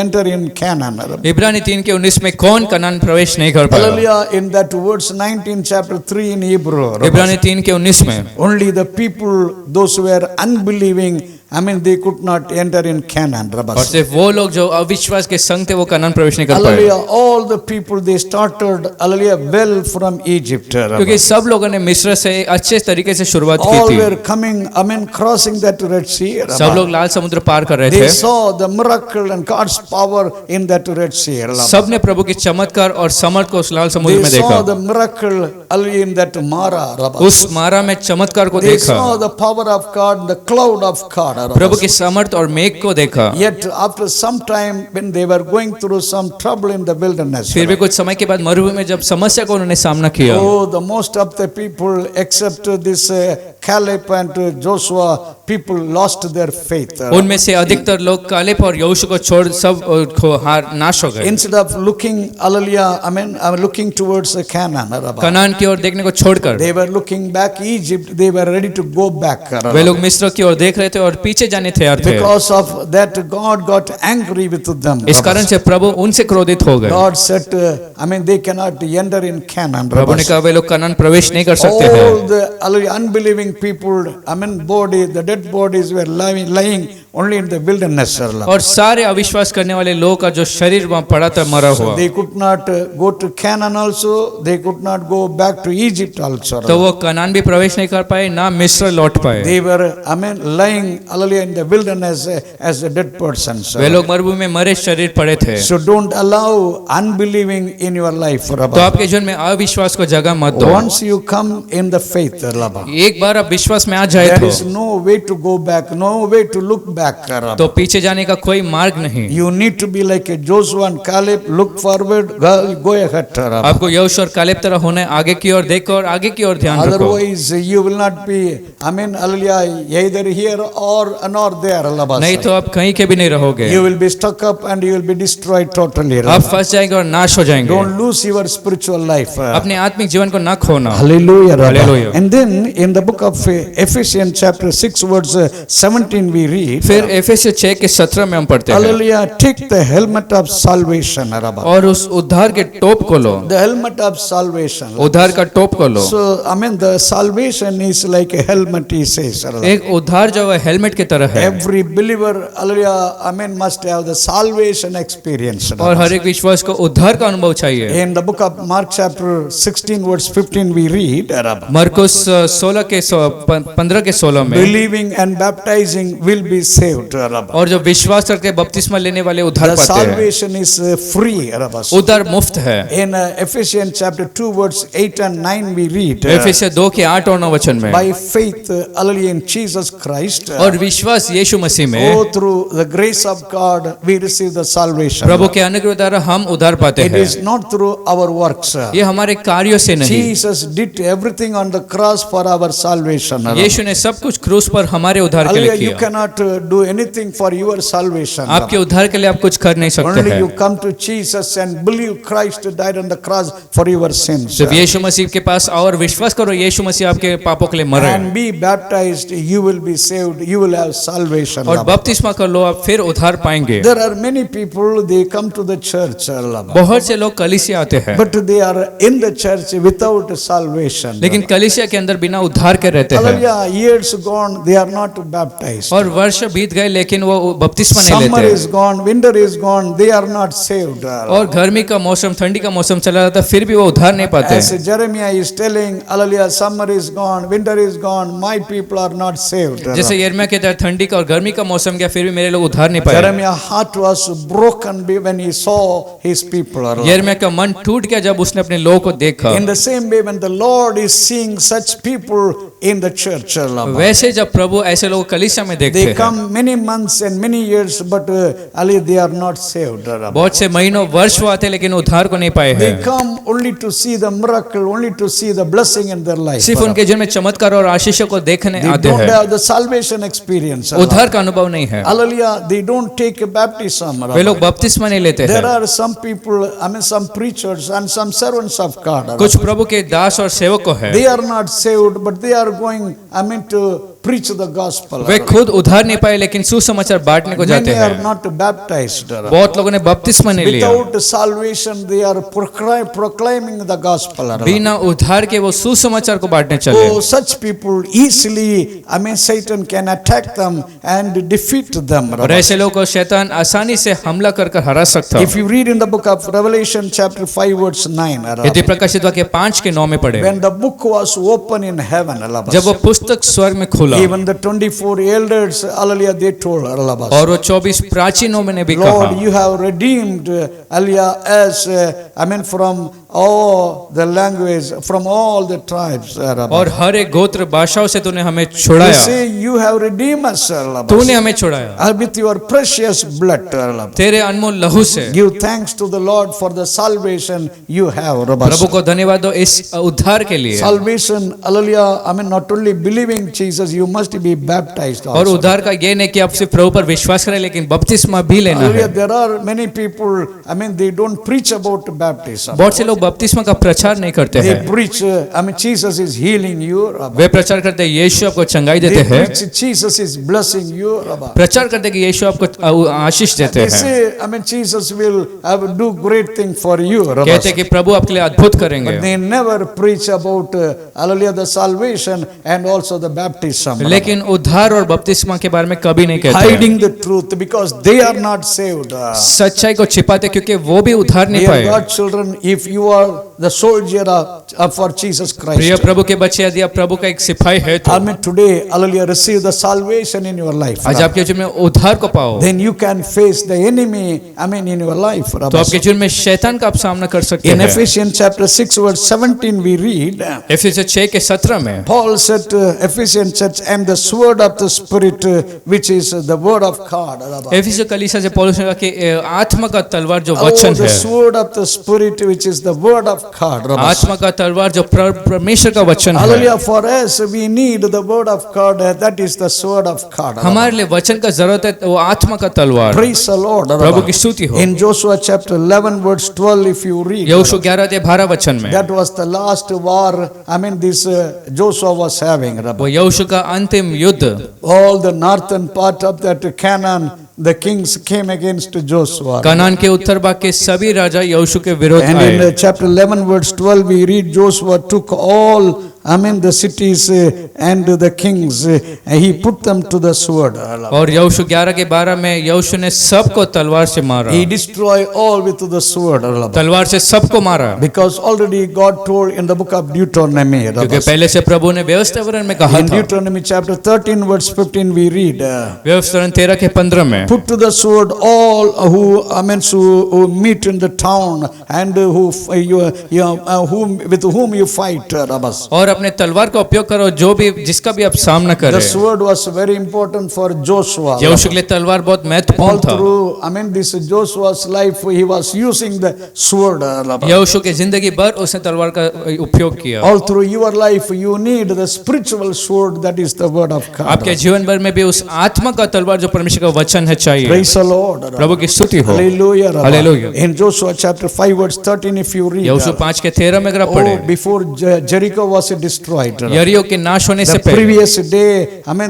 Speaker 2: enter in Canaan.
Speaker 3: इब्रानी 3:19 में कौन कनान प्रवेश नहीं कर पाया।
Speaker 2: Hallelujah. In that verse 19 chapter 3 in Hebrew.
Speaker 3: इब्रानी 3:19 में
Speaker 2: Only the people, those who were unbelieving, I mean, they could not enter in Canaan.
Speaker 3: और सिर्फ वो लोग जो अविश्वास के संग थे वो कनान प्रवेश नहीं कर पाए
Speaker 2: Hallelujah. All the people, they started, hallelujah, well from Egypt.
Speaker 3: क्योंकि सब लोगों ने मिस्र से अच्छे तरीके से शुरुआत की
Speaker 2: All
Speaker 3: थी
Speaker 2: were coming, I mean, crossing that Red Sea.
Speaker 3: सब लोग लाल समुद्र पार कर रहे
Speaker 2: They
Speaker 3: थे
Speaker 2: saw the miracle and God's power in that Red Sea.
Speaker 3: सब ने प्रभु की चमत्कार और समर्थ को उस लाल समुद्र
Speaker 2: They
Speaker 3: में
Speaker 2: saw
Speaker 3: देखा
Speaker 2: the miracle, hallelujah, in that Mara.
Speaker 3: उस मारा में चमत्कार को
Speaker 2: They
Speaker 3: देखा
Speaker 2: saw the power of God, the cloud of God.
Speaker 3: प्रभु की समर्थ और मेघ को देखा
Speaker 2: Yet after some time, when they were going through some trouble in the wilderness,
Speaker 3: फिर भी कुछ समय के बाद मरुभूमि में जब समस्या को उन्होंने सामना किया
Speaker 2: oh, the most of the people, except this Caleb and Joshua, people lost their faith.
Speaker 3: उनमें से अधिकतर लोग कालेब और यहोशू को छोड़ सब को हार नाश हो गए
Speaker 2: Instead of looking, hallelujah, I mean, looking towards Canaan,
Speaker 3: Kanan की ओर देखने को छोड़कर
Speaker 2: they were looking back Egypt. They were ready to go back.
Speaker 3: वे लोग मिस्र की ओर देख रहे थे और पीछे जाने तैयार थे
Speaker 2: Because of that, God got angry with them.
Speaker 3: इस कारण से प्रभु उनसे क्रोधित हो गए
Speaker 2: God said, I mean, they cannot enter in Canaan.
Speaker 3: प्रभु ने कहा वे लोग कनान प्रवेश नहीं कर सकते हैं
Speaker 2: All the hallelujah, unbelieving people, I mean, the dead bodies were lying only in the wilderness.
Speaker 3: और सारे अविश्वास करने वाले लोगों का जो शरीर वहाँ पड़ा था मरा हुआ
Speaker 2: They could not go to Canaan also. They could not go back to Egypt also.
Speaker 3: तो वो कनान भी प्रवेश नहीं कर पाए ना मिस्र लौट पाए
Speaker 2: They were, I mean, lying, hallelujah, in the wilderness as a dead persons.
Speaker 3: वे लोग मरुभूमि में मरे शरीर पड़े थे
Speaker 2: So don't allow unbelieving in your life.
Speaker 3: तो आपके जीवन में अविश्वास को जगह मत दो
Speaker 2: Once you come in the faith,
Speaker 3: एक बार आप विश्वास में आ जाए
Speaker 2: there
Speaker 3: तो
Speaker 2: is no way to go back, no way to look back.
Speaker 3: तो पीछे जाने का कोई मार्ग नहीं
Speaker 2: You need to be like a Joshua and Caleb, look forward, go ahead.
Speaker 3: आपको यहोशू और कालेब तरह होना है आगे की ओर देखो और आगे की ओर ध्यान रखो
Speaker 2: Otherwise, you will not be, I mean, hallelujah, either here or nor there.
Speaker 3: नहीं तो आप कहीं के भी नहीं रहोगे
Speaker 2: You will be stuck up and you will be destroyed totally.
Speaker 3: आप फंस जाएंगे और नाश हो जाएंगे
Speaker 2: Don't lose your spiritual life.
Speaker 3: अपने आत्मिक जीवन को ना खोना
Speaker 2: Hallelujah.
Speaker 3: Hallelujah.
Speaker 2: And then in the book of Ephesians chapter 6 verse 17 we read,
Speaker 3: फिर एफेसियर 6 के 17 में हम पढ़ते हैं
Speaker 2: hallelujah, take the helmet of salvation.
Speaker 3: और उस उद्धार के टोप को लो
Speaker 2: The helmet of salvation.
Speaker 3: उद्धार का टोप को लो
Speaker 2: So, I mean, the salvation is like a helmet, he says.
Speaker 3: एक उद्धार जो है हेलमेट की तरह है
Speaker 2: Every believer, hallelujah, I mean, must have the salvation experience.
Speaker 3: और हर एक विश्वास को उद्धार का अनुभव चाहिए
Speaker 2: In the book of Mark chapter 16 verse 15 we read,
Speaker 3: मरकुस 15 के 16 में
Speaker 2: believing and baptizing will be saved.
Speaker 3: और जो विश्वास करके बपतिस्मा लेने वाले उद्धार
Speaker 2: The
Speaker 3: पाते हैं
Speaker 2: salvation is free.
Speaker 3: उद्धार मुफ्त है
Speaker 2: In Ephesians chapter 2 verse 8 and 9 we read,
Speaker 3: एफेसियर 2 के 8 और 9 वचन में
Speaker 2: by faith, hallelujah, in Jesus Christ,
Speaker 3: और विश्वास यीशु मसीह में
Speaker 2: oh, through the grace of God we receive the salvation.
Speaker 3: प्रभु के अनुग्रह द्वारा हम उद्धार पाते
Speaker 2: It
Speaker 3: हैं
Speaker 2: is not through our works.
Speaker 3: ये हमारे कार्यों से नहीं
Speaker 2: Jesus did everything on the cross for our salvation.
Speaker 3: यीशु ने सब कुछ क्रूस पर हमारे उद्धार के लिए
Speaker 2: Hallelujah, you
Speaker 3: किया
Speaker 2: cannot do anything for your salvation.
Speaker 3: आपके उद्धार के लिए आप कुछ कर नहीं सकते
Speaker 2: Only you
Speaker 3: हैं
Speaker 2: come to Jesus and believe Christ died on the cross for your sins.
Speaker 3: जब यीशु मसीह के पास आओ और विश्वास करो यीशु मसीह आपके पापों के लिए मरे
Speaker 2: And be baptized, you will be saved, you will have salvation.
Speaker 3: और बपतिस्मा कर लो आप फिर उद्धार पाएंगे
Speaker 2: There are many people, they come to the church,
Speaker 3: बहुत से लोग कलीसिया आते हैं
Speaker 2: but they are in the church without salvation.
Speaker 3: लेकिन कलीसिया के अंदर बिना उद्धार के रहते हैं
Speaker 2: Hallelujah, years gone, they are not baptized.
Speaker 3: और वर्ष बीत गए लेकिन वो बपतिस्मा नहीं
Speaker 2: Summer
Speaker 3: लेते
Speaker 2: is gone, winter is gone, they are not saved.
Speaker 3: और गर्मी का मौसम ठंडी का मौसम चला जाता फिर भी वो उद्धार नहीं पाते
Speaker 2: As Jeremiah is telling, hallelujah, summer is gone, winter is gone, my people are not saved.
Speaker 3: जैसे यिर्मयाह कहता है ठंडी का और गर्मी का मौसम गया फिर भी मेरे लोग उद्धार नहीं पाए
Speaker 2: Jeremiah's heart was broken when he saw his people.
Speaker 3: यिर्मयाह का मन टूट गया जब उसने अपने लोगों को देखा
Speaker 2: In the same way, when the Lord is seeing such people in the church,
Speaker 3: वैसे जब प्रभु ऐसे लोग कलीसिया में देखते
Speaker 2: they
Speaker 3: हैं
Speaker 2: come many months and many years, but they are not saved.
Speaker 3: बहुत से महीनों वर्ष वो आते लेकिन उद्धार को नहीं पाए
Speaker 2: They
Speaker 3: हैं
Speaker 2: come only to see the miracle, only to see the blessing in their life.
Speaker 3: सिर्फ उनके जीवन में चमत्कार और आशीष को देखने
Speaker 2: They
Speaker 3: आते
Speaker 2: don't
Speaker 3: हैं
Speaker 2: have the salvation experience.
Speaker 3: उद्धार का अनुभव नहीं है
Speaker 2: Hallelujah, they don't take a baptism.
Speaker 3: वे लोग बपतिस्मा नहीं लेते
Speaker 2: There
Speaker 3: हैं
Speaker 2: are some people, I mean some preachers and some servants of God.
Speaker 3: कुछ प्रभु के दास और सेवक को है
Speaker 2: They are not saved, but they are going, I mean, to preach the gospel.
Speaker 3: वे खुद उधार नहीं पाए लेकिन सुसमाचार बांटने को जाते
Speaker 2: Many are
Speaker 3: हैं।
Speaker 2: not baptized.
Speaker 3: बहुत लोगों ने बपतिस्मा नहीं लिया।
Speaker 2: Without salvation, they are proclaiming the gospel.
Speaker 3: बिना उधार के वो सुसमाचार को बांटने चले।
Speaker 2: Oh, such people easily, Satan can attack them and defeat them.
Speaker 3: और ऐसे लोगों को शैतान आसानी से हमला कर हरा सकता
Speaker 2: If
Speaker 3: है।
Speaker 2: you read in the book of Revelation chapter 5 verse 9,
Speaker 3: यदि प्रकाशित वाक्य 5:9 में पढ़े,
Speaker 2: when the book was open in heaven,
Speaker 3: जब वो पुस्तक स्वर्ग में खुला
Speaker 2: even the 24 elders, hallelujah, they told,
Speaker 3: और वो 24 प्राचीनों में ने भी
Speaker 2: Lord,
Speaker 3: कहा,
Speaker 2: you have redeemed, hallelujah, us, from all the language, from all the tribes.
Speaker 3: और हर एक गोत्र भाषाओं से तूने हमें
Speaker 2: They
Speaker 3: छुड़ाया,
Speaker 2: say, you have redeemed us,
Speaker 3: तूने हमें छुड़ाया
Speaker 2: with your precious blood.
Speaker 3: तेरे अनमोल लहू से।
Speaker 2: Give thanks to the Lord for the salvation you have.
Speaker 3: प्रभु को धन्यवाद दो इस उद्धार के लिए।
Speaker 2: Salvation, hallelujah, not only believing Jesus, you must be baptized
Speaker 3: और
Speaker 2: also.
Speaker 3: उद्धार का ये नहीं कि आप सिर्फ प्रभु पर विश्वास करें लेकिन बपतिस्मा भी लेना
Speaker 2: Hallelujah,
Speaker 3: है।
Speaker 2: there are many people, they don't preach about baptism.
Speaker 3: बहुत से लोग बपतिस्मा का प्रचार नहीं करते
Speaker 2: They
Speaker 3: हैं।
Speaker 2: preach, Jesus is healing you.
Speaker 3: वे प्रचार करते हैं यीशु आपको चंगाई देते
Speaker 2: They
Speaker 3: हैं,
Speaker 2: preach, Jesus is blessing you.
Speaker 3: प्रचार करते हैं कि यीशु आपको आशीष देते
Speaker 2: They
Speaker 3: हैं,
Speaker 2: say, Jesus will do great thing for you.
Speaker 3: कहते हैं कि प्रभु आपके लिए अद्भुत करेंगे,
Speaker 2: They never preach about, hallelujah, the salvation and also the baptism.
Speaker 3: लेकिन उद्धार और बपतिस्मा के बारे में कभी नहीं कहते हैं।
Speaker 2: Hiding the truth because they are not saved.
Speaker 3: सच्चाई को छिपाते क्योंकि वो भी उद्धार नहीं
Speaker 2: Dear
Speaker 3: पाए।
Speaker 2: God children, if you are the soldier for Jesus
Speaker 3: प्रिय
Speaker 2: Christ,
Speaker 3: प्रभु के बच्चे, यदि आप प्रभु का एक सिपाही है तो
Speaker 2: today, hallelujah, receive the salvation in your life.
Speaker 3: आज आपके जीवन में उद्धार को पाओ,
Speaker 2: Then you can face the enemy, in your life.
Speaker 3: तो आपके जीवन में शैतान का आप सामना कर सकते
Speaker 2: In
Speaker 3: हैं।
Speaker 2: Ephesians chapter 6 verse 17 we read,
Speaker 3: एफिसियों 6:17 में
Speaker 2: Paul said to Ephesian church, and the sword of the Spirit, which is the word of God.
Speaker 3: एफिसियों कलीसिया से पौलुस ने कहा कि आत्मा का तलवार जो
Speaker 2: Oh,
Speaker 3: वचन
Speaker 2: the
Speaker 3: है,
Speaker 2: sword of the Spirit, which is the word of God.
Speaker 3: आत्मा का तलवार जो परमेश्वर का वचन है।
Speaker 2: Hallelujah, for us we need the word of God, that is the sword of God.
Speaker 3: हमारे लिए वचन का जरूरत है, वो आत्मा का तलवार।
Speaker 2: Praise the Lord.
Speaker 3: प्रभु की स्तुति हो।
Speaker 2: In Joshua chapter 11 verse 12 if you read,
Speaker 3: यहोशू 11:12 वचन में
Speaker 2: that was the last war, this Joshua was having.
Speaker 3: वो यहोशू का अंतिम युद्ध,
Speaker 2: All the northern part of that Canaan, the kings came against Joshua.
Speaker 3: Kanan के उत्तर भाग के सभी राजा यहोशू के विरोध
Speaker 2: And in
Speaker 3: आए।
Speaker 2: chapter 11 verse 12 we read Joshua took all the cities and the kings, and he put them to the sword.
Speaker 3: और यहोशू 11:12 में यहोशू ने सबको तलवार से मारा,
Speaker 2: He destroyed all with the sword.
Speaker 3: तलवार से सबको मारा,
Speaker 2: Because already God told in the book of Deuteronomy.
Speaker 3: क्योंकि पहले से प्रभु ने व्यवस्थावरण में कहा
Speaker 2: In
Speaker 3: था।
Speaker 2: Deuteronomy chapter 13 verse 15 we read,
Speaker 3: व्यवस्थावरण 13:15 में
Speaker 2: put to the sword all who meet in the town and with whom you fight.
Speaker 3: और अपने तलवार का उपयोग करो जो भी जिसका भी आप सामना
Speaker 2: The
Speaker 3: करें।
Speaker 2: sword was very important for Joshua.
Speaker 3: यहोशू के लिए तलवार बहुत
Speaker 2: All
Speaker 3: महत्वपूर्ण था।
Speaker 2: through, this Joshua's life, he was using the sword.
Speaker 3: यहोशू के जिंदगी भर उसने तलवार का उपयोग किया।
Speaker 2: All through your life, you need the spiritual sword, that is the word of God.
Speaker 3: आपके जीवन भर में भी उस आत्मा का तलवार जो परमेश्वर का वचन है चाहिए।
Speaker 2: Praise the Lord.
Speaker 3: प्रभु की स्तुति हो।
Speaker 2: Hallelujah.
Speaker 3: Hallelujah.
Speaker 2: In Joshua chapter 5 verse 13 if you read,
Speaker 3: यहोशू 5:13 में अगर आप पढ़े,
Speaker 2: before Jericho was destroyed,
Speaker 3: यरीहो के नाश होने से
Speaker 2: the
Speaker 3: पहले,
Speaker 2: previous day,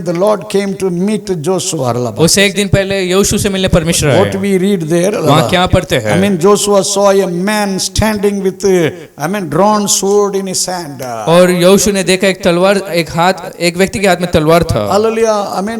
Speaker 2: the Lord came to meet Joshua.
Speaker 3: उसे एक दिन पहले यहोशू से मिलने परमेश्वर
Speaker 2: What
Speaker 3: आए।
Speaker 2: we read there,
Speaker 3: वहाँ क्या पढ़ते हैं?
Speaker 2: Joshua saw a man standing with drawn sword in his hand.
Speaker 3: और यहोशू ने देखा एक व्यक्ति के हाथ में तलवार था।
Speaker 2: Hallelujah.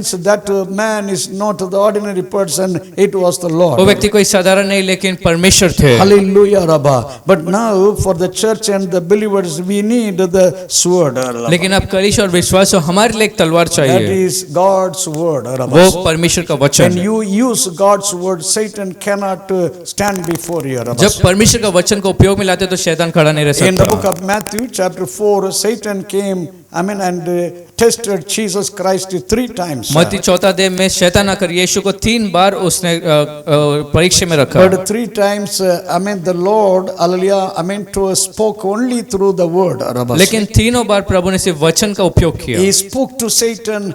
Speaker 2: So that man is not the ordinary person, it was the Lord.
Speaker 3: वो व्यक्ति कोई साधारण नहीं लेकिन परमेश्वर थे।
Speaker 2: Hallelujah, Rabba. But now for the church and the believers, we need the sword.
Speaker 3: लेकिन अब कलिश और विश्वास हो, हमारे लिए एक तलवार
Speaker 2: That
Speaker 3: चाहिए,
Speaker 2: is God's word.
Speaker 3: वो परमेश्वर का वचन
Speaker 2: When
Speaker 3: है।
Speaker 2: you use God's word, Satan cannot stand before you.
Speaker 3: जब परमेश्वर का वचन को उपयोग में लाते तो शैतान खड़ा नहीं रह
Speaker 2: In the book
Speaker 3: सकता।
Speaker 2: of Matthew chapter 4, Satan came, and tested Jesus Christ 3 times.
Speaker 3: मत्ती 4 अध्याय में शैतान आकर यीशु को 3 बार उसने परीक्षा में रखा।
Speaker 2: But 3 times, the Lord, hallelujah, spoke only through the word.
Speaker 3: लेकिन तीनों बार प्रभु ने सिर्फ वचन का उपयोग किया।
Speaker 2: He spoke to Satan,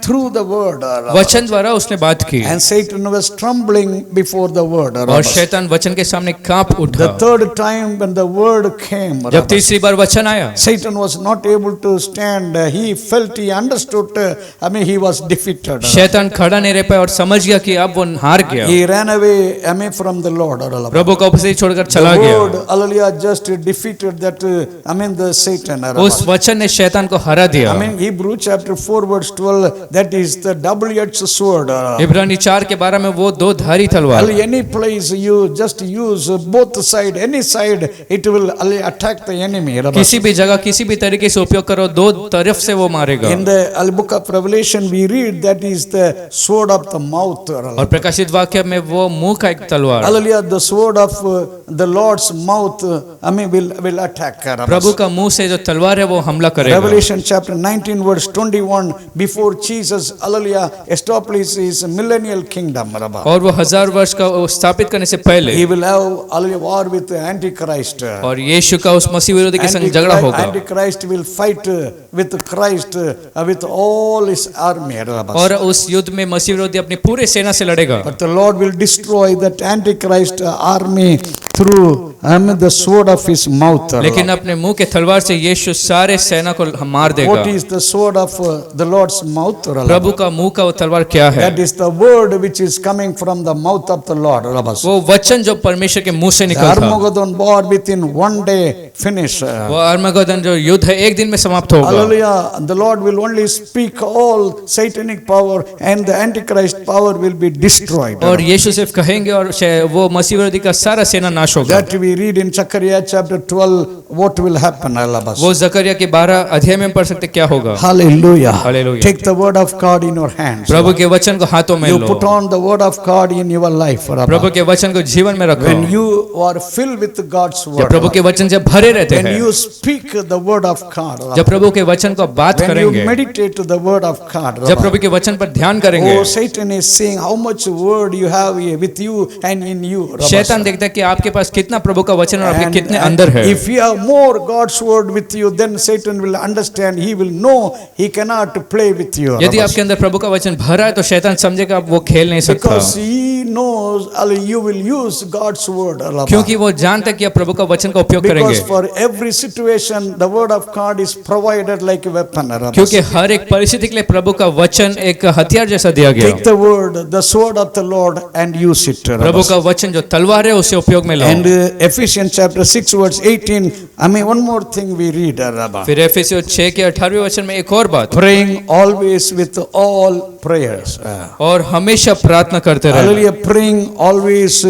Speaker 2: through the word.
Speaker 3: वचन द्वारा उसने बात की
Speaker 2: And Satan was trembling before the word.
Speaker 3: और शैतान वचन के सामने कांप उठा।
Speaker 2: The third time when the word came,
Speaker 3: जब तीसरी बार वचन आया,
Speaker 2: Satan was not able to stand stand. He felt, he understood, he was defeated.
Speaker 3: शैतान खड़ा नहीं रह पाया और समझ गया कि अब वो हार गया।
Speaker 2: He ran away, from the Lord.
Speaker 3: प्रभु का उपस्थिति छोड़कर चला
Speaker 2: The
Speaker 3: गया।
Speaker 2: word, hallelujah, just defeated that, the Satan.
Speaker 3: उस वचन ने शैतान को हरा दिया।
Speaker 2: Hebrew chapter 4 verse 12, that is the double-edged sword.
Speaker 3: इब्रानी 4 के 12 में वो दो धारी तलवार।
Speaker 2: Any place you just use both side, any side, it will attack the enemy.
Speaker 3: किसी भी जगह किसी भी तरीके से उपयोग करो, दो तरफ से वो मारेगा।
Speaker 2: In the book of Revelation we read that is the sword of the mouth.
Speaker 3: और प्रकाशित वाक्य में वो मुंह का एक तलवार।
Speaker 2: Hallelujah, the sword of the Lord's mouth, will attack.
Speaker 3: प्रभु का मुंह से जो तलवार है वो हमला करेगा।
Speaker 2: Revelation chapter 19 verse 21, before Jesus, hallelujah, establishes his millennial kingdom.
Speaker 3: और वो 1000 वर्ष का स्थापित करने से पहले
Speaker 2: He will have, hallelujah, war with the Antichrist.
Speaker 3: और यीशु का उस मसीह विरोधी के संग झगड़ा होगा।
Speaker 2: Antichrist will fight with Christ, with all his army.
Speaker 3: और उस युद्ध में मसीह विरोधी अपनी पूरे सेना से लड़ेगा।
Speaker 2: But the Lord will destroy that Antichrist army through the sword of his mouth.
Speaker 3: लेकिन अपने मुंह के तलवार से यीशु सारे सेना को मार देगा।
Speaker 2: What is the sword of the Lord's mouth?
Speaker 3: प्रभु का मुंह का वो तलवार क्या है?
Speaker 2: That is the word which is coming from the mouth of the Lord.
Speaker 3: वो वचन जो परमेश्वर के मुंह से
Speaker 2: The
Speaker 3: निकलता है।
Speaker 2: Armageddon war within one day finish.
Speaker 3: वो अर्मगदन जो युद्ध है एक दिन में समाप्त होगा।
Speaker 2: Hallelujah. The Lord will only speak all satanic power and the Antichrist power will be destroyed.
Speaker 3: और यीशु सिर्फ कहेंगे और वो मसीह विरोधी का सारा सेना नाश होगा।
Speaker 2: That we read in Zechariah chapter 12, what will happen.
Speaker 3: वो जकरिया के 12 अध्याय में पढ़ सकते क्या होगा।
Speaker 2: Hallelujah.
Speaker 3: Hallelujah.
Speaker 2: Take the word of God in your hands.
Speaker 3: प्रभु के वचन को हाथों में
Speaker 2: You
Speaker 3: low.
Speaker 2: put on the word of God in your life.
Speaker 3: प्रभु के वचन को जीवन में रखो।
Speaker 2: When you are filled with God's
Speaker 3: जब
Speaker 2: word,
Speaker 3: प्रभु के वचन जब भरे रहते
Speaker 2: when
Speaker 3: हैं,
Speaker 2: you speak the word of God,
Speaker 3: जब प्रभु के वचन को बात
Speaker 2: when you
Speaker 3: करेंगे,
Speaker 2: meditate the word of God,
Speaker 3: जब प्रभु के वचन पर ध्यान करेंगे,
Speaker 2: oh, Satan is saying how much word you have with you and in you.
Speaker 3: शैतान देखता है कि आपके पास कितना प्रभु का वचन और आपके
Speaker 2: And
Speaker 3: कितने अंदर है।
Speaker 2: if you have more God's word with you, then Satan will understand. He will know he cannot play with you.
Speaker 3: यदि आपके अंदर प्रभु का वचन भरा है तो शैतान समझेगा आप वो खेल नहीं सकता,
Speaker 2: Because he knows you will use God's word.
Speaker 3: क्योंकि वो जानता है कि आप प्रभु का वचन का उपयोग करेंगे।
Speaker 2: Because for every situation the word of God is provided like a weapon.
Speaker 3: क्योंकि हर एक परिस्थिति के लिए प्रभु का वचन एक हथियार जैसा दिया गया।
Speaker 2: Take the word, the sword of the Lord, and use it.
Speaker 3: प्रभु का वचन जो तलवार है उसे उपयोग में लाओ।
Speaker 2: And Ephesians chapter 6 verse 18, one more thing we read.
Speaker 3: फिर एफेसियों 6 के 18वें वचन में एक और बात,
Speaker 2: Praying always with all prayers.
Speaker 3: और हमेशा प्रार्थना करते रहे।
Speaker 2: Hallelujah. Praying always,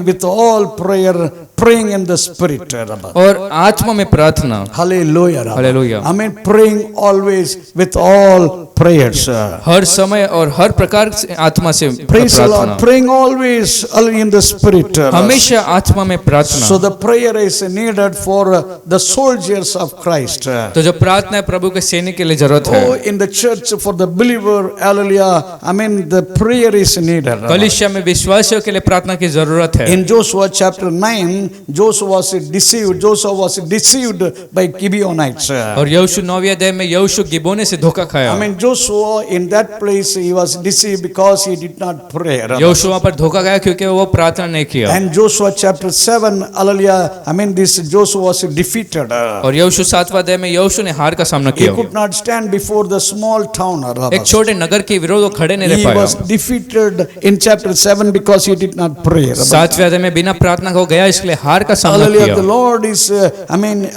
Speaker 2: with all prayer, praying in the spirit.
Speaker 3: और आत्मा में प्रार्थना।
Speaker 2: Hallelujah.
Speaker 3: Hallelujah.
Speaker 2: Praying always with all prayers.
Speaker 3: हर समय और हर प्रकार से आत्मा से
Speaker 2: Praise the
Speaker 3: प्रार्थना।
Speaker 2: Lord. Praying always in the spirit.
Speaker 3: हमेशा आत्मा में प्रार्थना।
Speaker 2: So the prayer is needed for the soldiers of Christ.
Speaker 3: तो जो प्रार्थना है प्रभु के सैनिक के लिए जरूरत है।
Speaker 2: Oh, in the church for the believer, hallelujah, the prayer is needed.
Speaker 3: कलीसिया में विश्वासियों के लिए प्रार्थना की जरूरत है।
Speaker 2: In Joshua chapter 9, Joshua was deceived by Gibeonites.
Speaker 3: और यहोशू 9वें अध्याय में यहोशू गिबोने से धोखा खाया।
Speaker 2: Joshua in that place he was deceived because he did not pray.
Speaker 3: यहोशू वहां पर धोखा गया क्योंकि वो प्रार्थना नहीं किया।
Speaker 2: And Joshua chapter 7, hallelujah, this Joshua was defeated.
Speaker 3: और यहोशू 7वें अध्याय में यहोशू ने हार का सामना
Speaker 2: He
Speaker 3: किया।
Speaker 2: could not stand before the small town.
Speaker 3: एक छोटे नगर के विरोध वो खड़े नहीं रह
Speaker 2: He
Speaker 3: पाया।
Speaker 2: was defeated in chapter 7 because he did not pray.
Speaker 3: 7वें अध्याय में बिना प्रार्थना को गया, इसलिए हार का सामना
Speaker 2: Hallelujah,
Speaker 3: किया।
Speaker 2: the Lord is,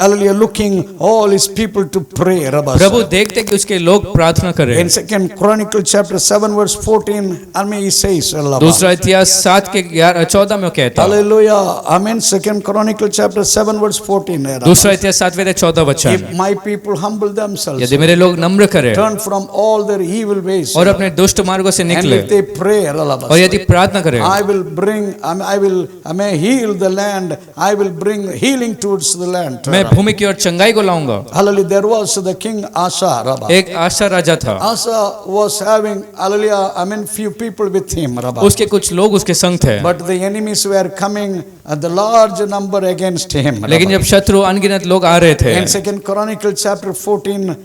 Speaker 2: hallelujah, looking all his people to pray.
Speaker 3: प्रभु देखते कि उसके लोग प्रार्थना करें।
Speaker 2: In 2 Chronicles chapter 7 verse 14, he says,
Speaker 3: दूसरा इतिहास 7 के 14 में कहता है।
Speaker 2: hallelujah, 2 Chronicles chapter 7 verse 14.
Speaker 3: दूसरा इतिहास 7वें अध्याय 14 वचन।
Speaker 2: If my people humble themselves,
Speaker 3: यदि मेरे लोग नम्र करें
Speaker 2: turn from all their evil ways,
Speaker 3: और अपने दुष्ट मार्गों से
Speaker 2: and
Speaker 3: निकले
Speaker 2: if they pray,
Speaker 3: और यदि प्रार्थना करें,
Speaker 2: I will bring, I will heal the land. I will bring healing towards the land.
Speaker 3: मैं भूमि की ओर चंगाई को लाऊंगा।
Speaker 2: Hallelujah. There was the king Asa.
Speaker 3: एक आशा राजा था,
Speaker 2: Asa was having, hallelujah, few people with him.
Speaker 3: उसके कुछ लोग उसके संग थे,
Speaker 2: But the enemies were coming at the large number against him.
Speaker 3: लेकिन जब शत्रु अनगिनत लोग आ रहे थे,
Speaker 2: In 2 Chronicles chapter 14,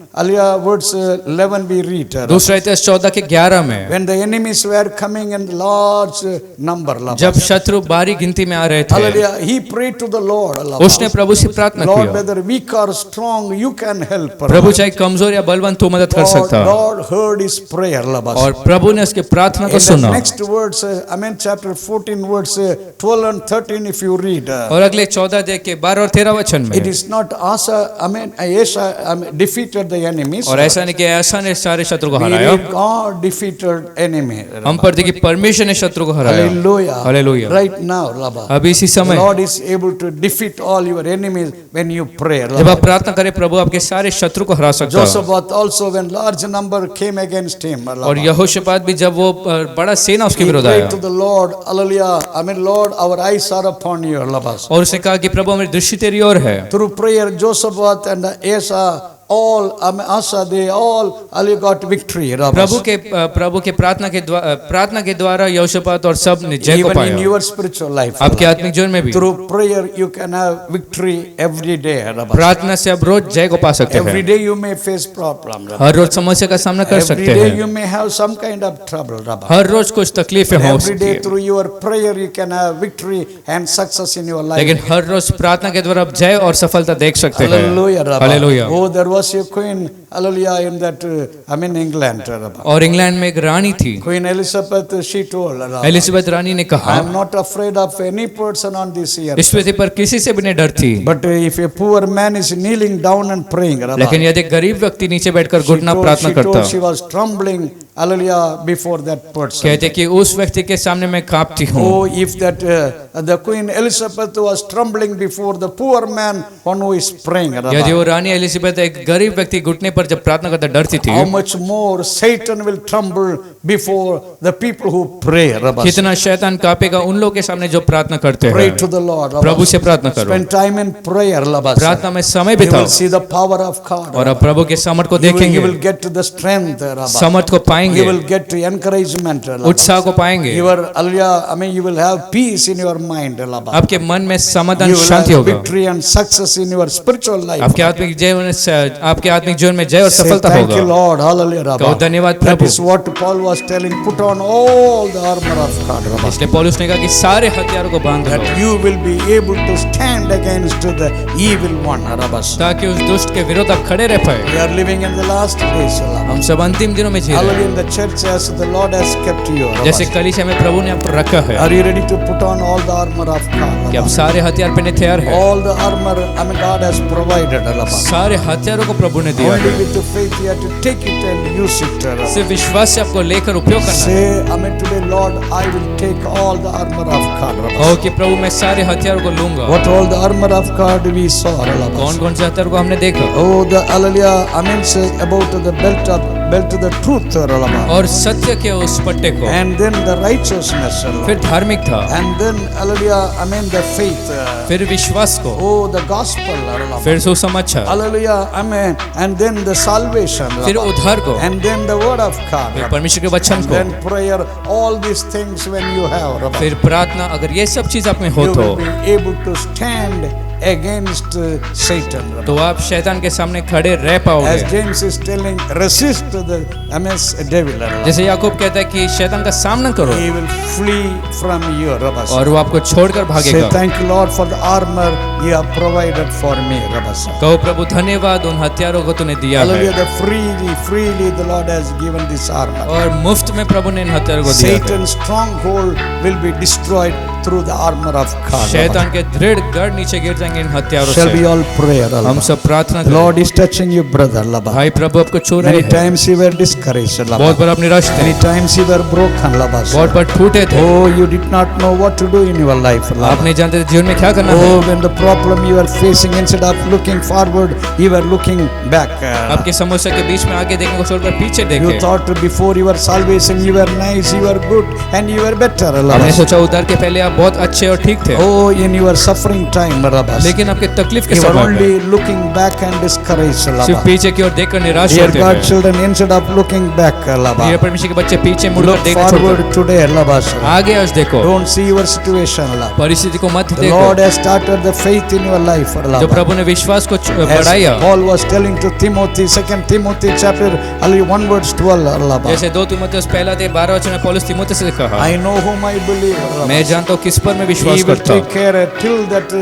Speaker 2: verse 11 we read.
Speaker 3: दूसरा इतिहास 14 के 11 में,
Speaker 2: When the enemies were coming in large number.
Speaker 3: जब शत्रु बारी गिनती में आ रहे थे,
Speaker 2: Hallelujah. he prayed to the Lord.
Speaker 3: उसने प्रभु से प्रार्थना
Speaker 2: Lord,
Speaker 3: किया,
Speaker 2: whether weak or strong, you can help.
Speaker 3: प्रभु चाहे कमजोर या बलवान तू मदद कर सकता।
Speaker 2: God heard his prayer.
Speaker 3: और प्रभु ने उसके प्रार्थना को
Speaker 2: In the
Speaker 3: सुना।
Speaker 2: next words, chapter 14, verse 12 and 13, if you read,
Speaker 3: और अगले 14 अध्याय के 12 और 13 वचन
Speaker 2: it
Speaker 3: में,
Speaker 2: is not Asa defeated the enemies.
Speaker 3: और ऐसा नहीं कि ऐसा ने सारे शत्रु को
Speaker 2: We
Speaker 3: हराया,
Speaker 2: read God defeated enemy.
Speaker 3: हम पढ़ते कि परमेश्वर ने शत्रु को हराया।
Speaker 2: Hallelujah.
Speaker 3: Hallelujah.
Speaker 2: Right now, Rabba.
Speaker 3: अभी इसी
Speaker 2: The
Speaker 3: समय
Speaker 2: Lord is able to defeat all your enemies when you pray.
Speaker 3: जब आप प्रार्थना करें, प्रभु आपके सारे शत्रु को हरा सकता है।
Speaker 2: Josaphat also, when large number came against him,
Speaker 3: और यहोशापात भी जब वो बड़ा सेना उसके
Speaker 2: he
Speaker 3: विरुद्ध
Speaker 2: prayed
Speaker 3: आया,
Speaker 2: to the Lord, hallelujah, Lord, our eyes are upon you,
Speaker 3: और उसने कहा कि प्रभु हमारी दृष्टि तेरी ओर है।
Speaker 2: through prayer, Josaphat and Asa, Asa, they all got victory.
Speaker 3: प्रभु के प्रार्थना के द्वारा यहोशापात और सब ने जय को
Speaker 2: Even in
Speaker 3: पाया।
Speaker 2: your spiritual life,
Speaker 3: आपके आत्मिक जीवन में भी
Speaker 2: through prayer, you can have victory every day.
Speaker 3: प्रार्थना से आप रोज जय को पा सकते
Speaker 2: Every
Speaker 3: हैं।
Speaker 2: day you may face problem.
Speaker 3: हर रोज समस्या का सामना कर
Speaker 2: Every
Speaker 3: सकते
Speaker 2: day you
Speaker 3: हैं।
Speaker 2: may have some kind of trouble.
Speaker 3: हर रोज कुछ तकलीफें हो
Speaker 2: Every
Speaker 3: सकती
Speaker 2: day
Speaker 3: है,
Speaker 2: through your prayer you can have victory and success in your life.
Speaker 3: लेकिन हर रोज प्रार्थना के द्वारा आप जय और सफलता देख सकते हैं।
Speaker 2: Hallelujah, Rabba.
Speaker 3: Hallelujah.
Speaker 2: Oh, there was a queen, hallelujah, in that, England, Rabba.
Speaker 3: और इंग्लैंड में एक रानी थी,
Speaker 2: Queen Elizabeth, she told, Rabba,
Speaker 3: Elizabeth रानी ने
Speaker 2: I
Speaker 3: कहा,
Speaker 2: am not afraid of any person on this earth.
Speaker 3: इस पृथ्वी पर किसी से भी नहीं डरती,
Speaker 2: But if a poor man is kneeling down and praying, Rabba,
Speaker 3: लेकिन यदि गरीब व्यक्ति नीचे बैठकर
Speaker 2: she
Speaker 3: घुटना प्रार्थना
Speaker 2: she
Speaker 3: करता,
Speaker 2: she was trembling, hallelujah, before that person.
Speaker 3: कहते कि उस व्यक्ति के सामने मैं कांपती हूँ।
Speaker 2: Oh, if that the Queen Elizabeth was trembling before the poor man one who is praying, Rabba,
Speaker 3: यदि वो रानी एलिजाबेथ एक गरीब व्यक्ति घुटने पर जब प्रार्थना करता डरती थी,
Speaker 2: how much more Satan will tremble before the people who pray, Rabba.
Speaker 3: कितना शैतान कांपेगा उन लोगों के सामने जो प्रार्थना करते
Speaker 2: Pray
Speaker 3: हैं।
Speaker 2: to the Lord, Rabba.
Speaker 3: प्रभु से प्रार्थना करो,
Speaker 2: Spend time in prayer, Rabba.
Speaker 3: प्रार्थना में समय
Speaker 2: You will
Speaker 3: बिताओ,
Speaker 2: see the power of God.
Speaker 3: और आप प्रभु के समर्थ को
Speaker 2: You
Speaker 3: देखेंगे,
Speaker 2: will get to the strength, Rabba.
Speaker 3: समर्थ को
Speaker 2: You
Speaker 3: पाएंगे,
Speaker 2: will get to encouragement, Rabba.
Speaker 3: उत्साह को पाएंगे,
Speaker 2: You will have peace in your mind, Rabba.
Speaker 3: आपके मन में समाधान
Speaker 2: You will
Speaker 3: शांति
Speaker 2: have
Speaker 3: होगा,
Speaker 2: victory and success in your spiritual life.
Speaker 3: आपके आत्मिक जीवन में जय और
Speaker 2: Say
Speaker 3: सफलता
Speaker 2: thank you,
Speaker 3: होगा।
Speaker 2: Lord. Hallelujah,
Speaker 3: कहो
Speaker 2: Rabba.
Speaker 3: धन्यवाद
Speaker 2: That
Speaker 3: Prabhu.
Speaker 2: is what Paul was telling. Put on all the armor of God, Rabba.
Speaker 3: इसलिए पौलुस ने कहा कि सारे हथियारों को बांध लो,
Speaker 2: That you will be able to stand against the evil one, Rabba.
Speaker 3: ताकि उस दुष्ट के विरुद्ध आप खड़े रह पाए।
Speaker 2: We are living in the last days, Rabba.
Speaker 3: हम सब अंतिम दिनों में जी रहे
Speaker 2: Hallelujah,
Speaker 3: हैं,
Speaker 2: in the church as the Lord has kept you, Rabba.
Speaker 3: जैसे कलीसिया में प्रभु ने आपको रखा है।
Speaker 2: Are you ready to put on all the armor of God,
Speaker 3: कि आप
Speaker 2: Rabba?
Speaker 3: सारे हथियार पहने तैयार है।
Speaker 2: All the armor, God has provided, Rabba.
Speaker 3: सारे हथियारों को प्रभु ने दिया
Speaker 2: Only
Speaker 3: है,
Speaker 2: with the faith you have to take it and use it, Rabba.
Speaker 3: सिर्फ विश्वास से आपको लेकर उपयोग करना है।
Speaker 2: Say, today, Lord, I will take all the armor of God, Rabba.
Speaker 3: कहो कि प्रभु मैं सारे हथियारों को लूंगा।
Speaker 2: What all the armor of God we saw, Rabba.
Speaker 3: कौन कौन से हथियार को हमने देखा,
Speaker 2: Oh, the hallelujah, say about the belt of the truth, Rabba.
Speaker 3: और सत्य के उस पट्टे को,
Speaker 2: And then the righteousness, Rabba.
Speaker 3: फिर धार्मिक था,
Speaker 2: And then, hallelujah, the faith.
Speaker 3: फिर विश्वास को,
Speaker 2: Oh, the gospel, Rabba.
Speaker 3: फिर सुसमाचार,
Speaker 2: Hallelujah, and then the salvation,
Speaker 3: फिर
Speaker 2: Rabba.
Speaker 3: उद्धार को,
Speaker 2: And then the word of God,
Speaker 3: फिर
Speaker 2: Rabba.
Speaker 3: परमेश्वर के वचन
Speaker 2: And
Speaker 3: को,
Speaker 2: then prayer, all these things when you have, Rabba,
Speaker 3: फिर प्रार्थना। अगर ये सब चीज आप में हो
Speaker 2: you
Speaker 3: तो
Speaker 2: will be able to stand against Satan, Rabba.
Speaker 3: तो आप शैतान के सामने खड़े रह
Speaker 2: As
Speaker 3: पाओगे।
Speaker 2: James is telling, resist the devil, Rabba.
Speaker 3: जैसे याकूब कहता है कि शैतान का सामना करो
Speaker 2: He will flee from you, Rabba.
Speaker 3: और वो आपको छोड़कर
Speaker 2: Say
Speaker 3: भागेगा।
Speaker 2: thank you, Lord, for the armor you have provided for me, Rabba.
Speaker 3: कहो प्रभु धन्यवाद, उन हथियारों को तूने दिया
Speaker 2: Hallelujah,
Speaker 3: है,
Speaker 2: the freely the Lord has given this armor.
Speaker 3: और मुफ्त में प्रभु ने इन हथियारों को दिया है।
Speaker 2: Satan's stronghold will be destroyed through the armor of God.
Speaker 3: शैतान के दृढ़ गढ़ नीचे गिर जाएंगे इन हथियारों
Speaker 2: Shall we
Speaker 3: से।
Speaker 2: all pray,
Speaker 3: हम
Speaker 2: Rabba?
Speaker 3: सब प्रार्थना
Speaker 2: The
Speaker 3: करें।
Speaker 2: Lord is touching you, brother, Rabba.
Speaker 3: भाई प्रभु आपको छू रहे
Speaker 2: Many
Speaker 3: हैं,
Speaker 2: times you were discouraged,
Speaker 3: बहुत
Speaker 2: Rabba.
Speaker 3: बार आप निराश थे,
Speaker 2: Many times you were broken, Rabba.
Speaker 3: बहुत बार टूटे थे,
Speaker 2: Oh, you did not know what to do in your life,
Speaker 3: आप
Speaker 2: Rabba.
Speaker 3: नहीं जानते थे जीवन में क्या करना है।
Speaker 2: Oh, when the problem you are facing, instead of looking forward, you were looking back.
Speaker 3: आपकी समस्या के बीच में आगे देखने को छोड़कर पीछे
Speaker 2: You
Speaker 3: देखे।
Speaker 2: thought before your salvation you were nice, you were good, and you were better,
Speaker 3: आपने
Speaker 2: Rabba.
Speaker 3: सोचा उद्धार के पहले आप बहुत अच्छे और ठीक थे,
Speaker 2: Oh, in your suffering time, Rabba.
Speaker 3: लेकिन आपके तकलीफ के
Speaker 2: You were
Speaker 3: समय में
Speaker 2: only looking back and discouraged,
Speaker 3: सिर्फ
Speaker 2: Rabba.
Speaker 3: पीछे की ओर देखकर निराश
Speaker 2: Dear
Speaker 3: होते
Speaker 2: God,
Speaker 3: थे।
Speaker 2: children, instead of looking back,
Speaker 3: ये
Speaker 2: Rabba,
Speaker 3: परमेश्वर के बच्चे पीछे मुड़कर
Speaker 2: look
Speaker 3: देखना छोड़
Speaker 2: forward today, Rabba.
Speaker 3: आगे आज देखो,
Speaker 2: Don't see your situation, Rabba.
Speaker 3: परिस्थिति को मत
Speaker 2: The
Speaker 3: देखो।
Speaker 2: Lord has started the faith in your life,
Speaker 3: जो
Speaker 2: Rabba.
Speaker 3: प्रभु ने विश्वास को
Speaker 2: As
Speaker 3: बढ़ाया,
Speaker 2: Paul was telling to Timothy, 2 Timothy chapter 1 verse 12, Rabba.
Speaker 3: जैसे 2 तीमुथियुस 1 अध्याय 12 वचन में पौलुस तीमुथियुस से कहा,
Speaker 2: I know whom I believe, Rabba.
Speaker 3: मैं जानता हूँ किस पर मैं
Speaker 2: He
Speaker 3: विश्वास
Speaker 2: will
Speaker 3: करता
Speaker 2: take
Speaker 3: हूँ।
Speaker 2: care till that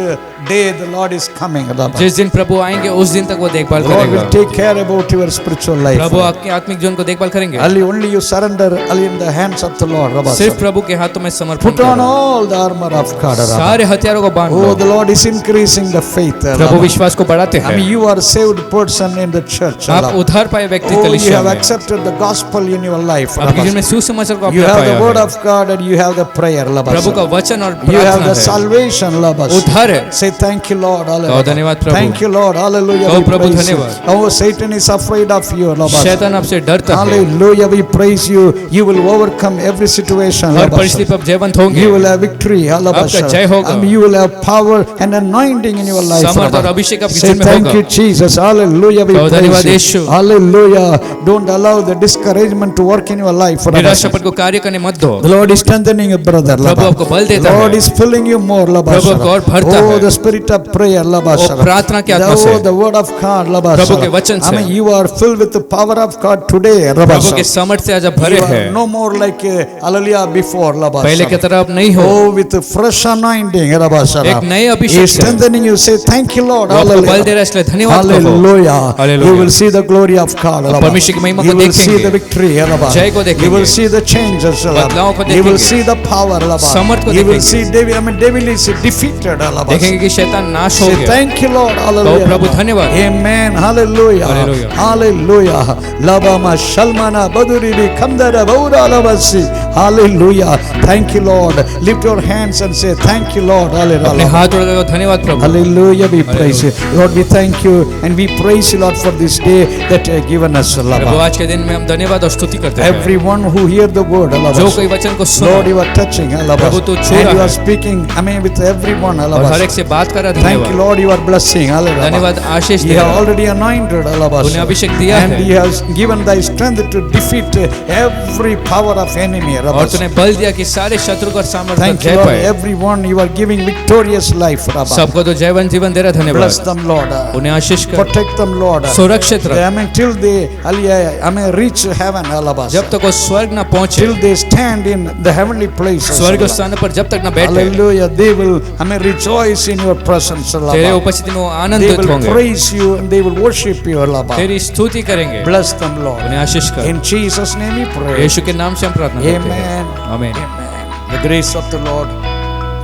Speaker 2: day the Lord is coming.
Speaker 3: जिस दिन प्रभु आएंगे उस दिन तक वो देखभाल
Speaker 2: The Lord
Speaker 3: करेगा।
Speaker 2: will take care about your spiritual life.
Speaker 3: प्रभु आपके आत्मिक जीवन को देखभाल करेंगे।
Speaker 2: Only you surrender in the hands of the Lord.
Speaker 3: सिर्फ प्रभु के हाथों में समर्पण
Speaker 2: Put on
Speaker 3: करो।
Speaker 2: all the armor of God.
Speaker 3: सारे हथियारों को बांध
Speaker 2: Oh,
Speaker 3: low.
Speaker 2: the Lord is increasing the faith.
Speaker 3: प्रभु विश्वास को बढ़ाते हैं।
Speaker 2: You are a saved person in the church.
Speaker 3: आप उद्धार पाए व्यक्ति
Speaker 2: Oh, you
Speaker 3: कलीसिया
Speaker 2: have
Speaker 3: में।
Speaker 2: accepted the gospel in your life.
Speaker 3: आपके जीवन में सुसमाचार को
Speaker 2: You
Speaker 3: आपने
Speaker 2: have
Speaker 3: पाया
Speaker 2: the word
Speaker 3: है।
Speaker 2: of God and you have the prayer.
Speaker 3: प्रभु का वचन और
Speaker 2: You have
Speaker 3: प्रार्थना
Speaker 2: the
Speaker 3: है।
Speaker 2: salvation.
Speaker 3: उद्धार है।
Speaker 2: Say thank you, Lord.
Speaker 3: कहो धन्यवाद प्रभु।
Speaker 2: Thank you, Lord. Hallelujah.
Speaker 3: कहो
Speaker 2: We
Speaker 3: प्रभु
Speaker 2: praise you.
Speaker 3: धन्यवाद।
Speaker 2: Oh, Satan is afraid of you.
Speaker 3: शैतान आपसे डरता है।
Speaker 2: Hallelujah. We praise you. You will overcome every situation.
Speaker 3: हर परिस्थिति पर आप जयवंत होंगे।
Speaker 2: You will have victory.
Speaker 3: आपका जय होगा।
Speaker 2: You will have power and anointing in your life.
Speaker 3: समर्थ और अभिषेक आपके
Speaker 2: Say
Speaker 3: जीवन में
Speaker 2: thank
Speaker 3: होगा।
Speaker 2: you, Jesus. Hallelujah. We
Speaker 3: कहो धन्यवाद
Speaker 2: praise
Speaker 3: Yeshu.
Speaker 2: you. Hallelujah. Don't allow the discouragement to work in your life.
Speaker 3: निराशापन को कार्य करने मत दो।
Speaker 2: The Lord is strengthening you, brother.
Speaker 3: प्रभु आपको बल
Speaker 2: The
Speaker 3: देता
Speaker 2: Lord
Speaker 3: है।
Speaker 2: is filling you more.
Speaker 3: प्रभु आपको और भरता
Speaker 2: Oh,
Speaker 3: है।
Speaker 2: the spirit of prayer.
Speaker 3: वो प्रार्थना की आत्मा से।
Speaker 2: Oh, the word of God.
Speaker 3: प्रभु के वचन से।
Speaker 2: I mean, you are filled with the power of God today.
Speaker 3: प्रभु के समर्थ से आज आप भरे
Speaker 2: You are
Speaker 3: हैं।
Speaker 2: no more like hallelujah before.
Speaker 3: पहले की तरह आप नहीं हो।
Speaker 2: Oh, with the fresh anointing.
Speaker 3: एक नए
Speaker 2: He
Speaker 3: अभिषेक
Speaker 2: is
Speaker 3: से।
Speaker 2: strengthening you. Say thank you, Lord.
Speaker 3: वो आपको बल दे
Speaker 2: Hallelujah.
Speaker 3: रहा है इसलिए धन्यवाद कहो।
Speaker 2: Hallelujah.
Speaker 3: Hallelujah.
Speaker 2: You will see the glory of God.
Speaker 3: परमेश्वर की महिमा को
Speaker 2: You will see
Speaker 3: देखेंगे।
Speaker 2: the victory.
Speaker 3: जय को देखेंगे।
Speaker 2: You will see the changes.
Speaker 3: बदलाव को
Speaker 2: You will
Speaker 3: देखेंगे।
Speaker 2: see the power.
Speaker 3: समर्थ को
Speaker 2: You will
Speaker 3: देखेंगे।
Speaker 2: see devil. I mean, devil is defeated.
Speaker 3: देखेंगे कि शैतान नाश हो
Speaker 2: Say
Speaker 3: गया।
Speaker 2: thank you, Lord.
Speaker 3: कहो
Speaker 2: Hallelujah.
Speaker 3: प्रभु धन्यवाद।
Speaker 2: Amen. Hallelujah.
Speaker 3: Hallelujah.
Speaker 2: Hallelujah. Labama shalmana baduriri kamdara baura labasi. Hallelujah. Thank you, Lord. Lift your hands and say thank you, Lord.
Speaker 3: अपने
Speaker 2: Hallelujah.
Speaker 3: हाथ उठाकर कहो धन्यवाद प्रभु।
Speaker 2: Hallelujah. We praise you. Lord, we thank you and we praise you, Lord, for this day that you have given us.
Speaker 3: प्रभु आज के दिन में हम धन्यवाद और स्तुति करते हैं।
Speaker 2: Everyone who hear the word,
Speaker 3: जो कोई वचन को सुना,
Speaker 2: Lord, you are touching.
Speaker 3: प्रभु तू छू
Speaker 2: And
Speaker 3: रहा
Speaker 2: you are
Speaker 3: है।
Speaker 2: speaking, I mean, with everyone.
Speaker 3: और हर एक से बात कर रहा है।
Speaker 2: Thank you,
Speaker 3: धन्यवाद।
Speaker 2: Lord, you are blessing. Hallelujah.
Speaker 3: धन्यवाद आशीष
Speaker 2: You
Speaker 3: दे
Speaker 2: have
Speaker 3: रहा है।
Speaker 2: already anointed
Speaker 3: उन्हें अभिषेक दिया
Speaker 2: and
Speaker 3: है।
Speaker 2: He has given thy strength to defeat every power of enemy.
Speaker 3: और तूने बल दिया कि सारे शत्रु का सामर्थ्य
Speaker 2: Thank you,
Speaker 3: जय
Speaker 2: Lord.
Speaker 3: पाए।
Speaker 2: Everyone, you are giving victorious life.
Speaker 3: सबको तो जयवंत जीवन दे रहा है।
Speaker 2: Bless
Speaker 3: धन्यवाद।
Speaker 2: them, Lord.
Speaker 3: उन्हें आशीष कर।
Speaker 2: Protect them, Lord.
Speaker 3: सुरक्षित रख।
Speaker 2: I mean, till they, I mean, reach heaven.
Speaker 3: जब तक वो स्वर्ग न पहुंचे,
Speaker 2: Till they stand in the heavenly places.
Speaker 3: स्वर्ग स्थान पर जब तक न बैठे,
Speaker 2: Hallelujah. They will, I mean, rejoice in your presence.
Speaker 3: तेरे उपस्थिति में वो
Speaker 2: They
Speaker 3: आनंदित
Speaker 2: will
Speaker 3: होंगे।
Speaker 2: praise you and they will worship you.
Speaker 3: तेरी स्तुति करेंगे।
Speaker 2: Bless them, Lord.
Speaker 3: उन्हें आशीष कर।
Speaker 2: In Jesus' name we pray.
Speaker 3: यीशु के नाम से हम प्रार्थना करते
Speaker 2: Amen.
Speaker 3: हैं। आमीन।
Speaker 2: Amen. The grace of the Lord,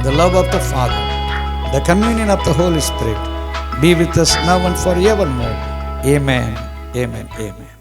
Speaker 2: the love of the Father, the communion of the Holy Spirit be with us now and forevermore. Amen. Amen. Amen.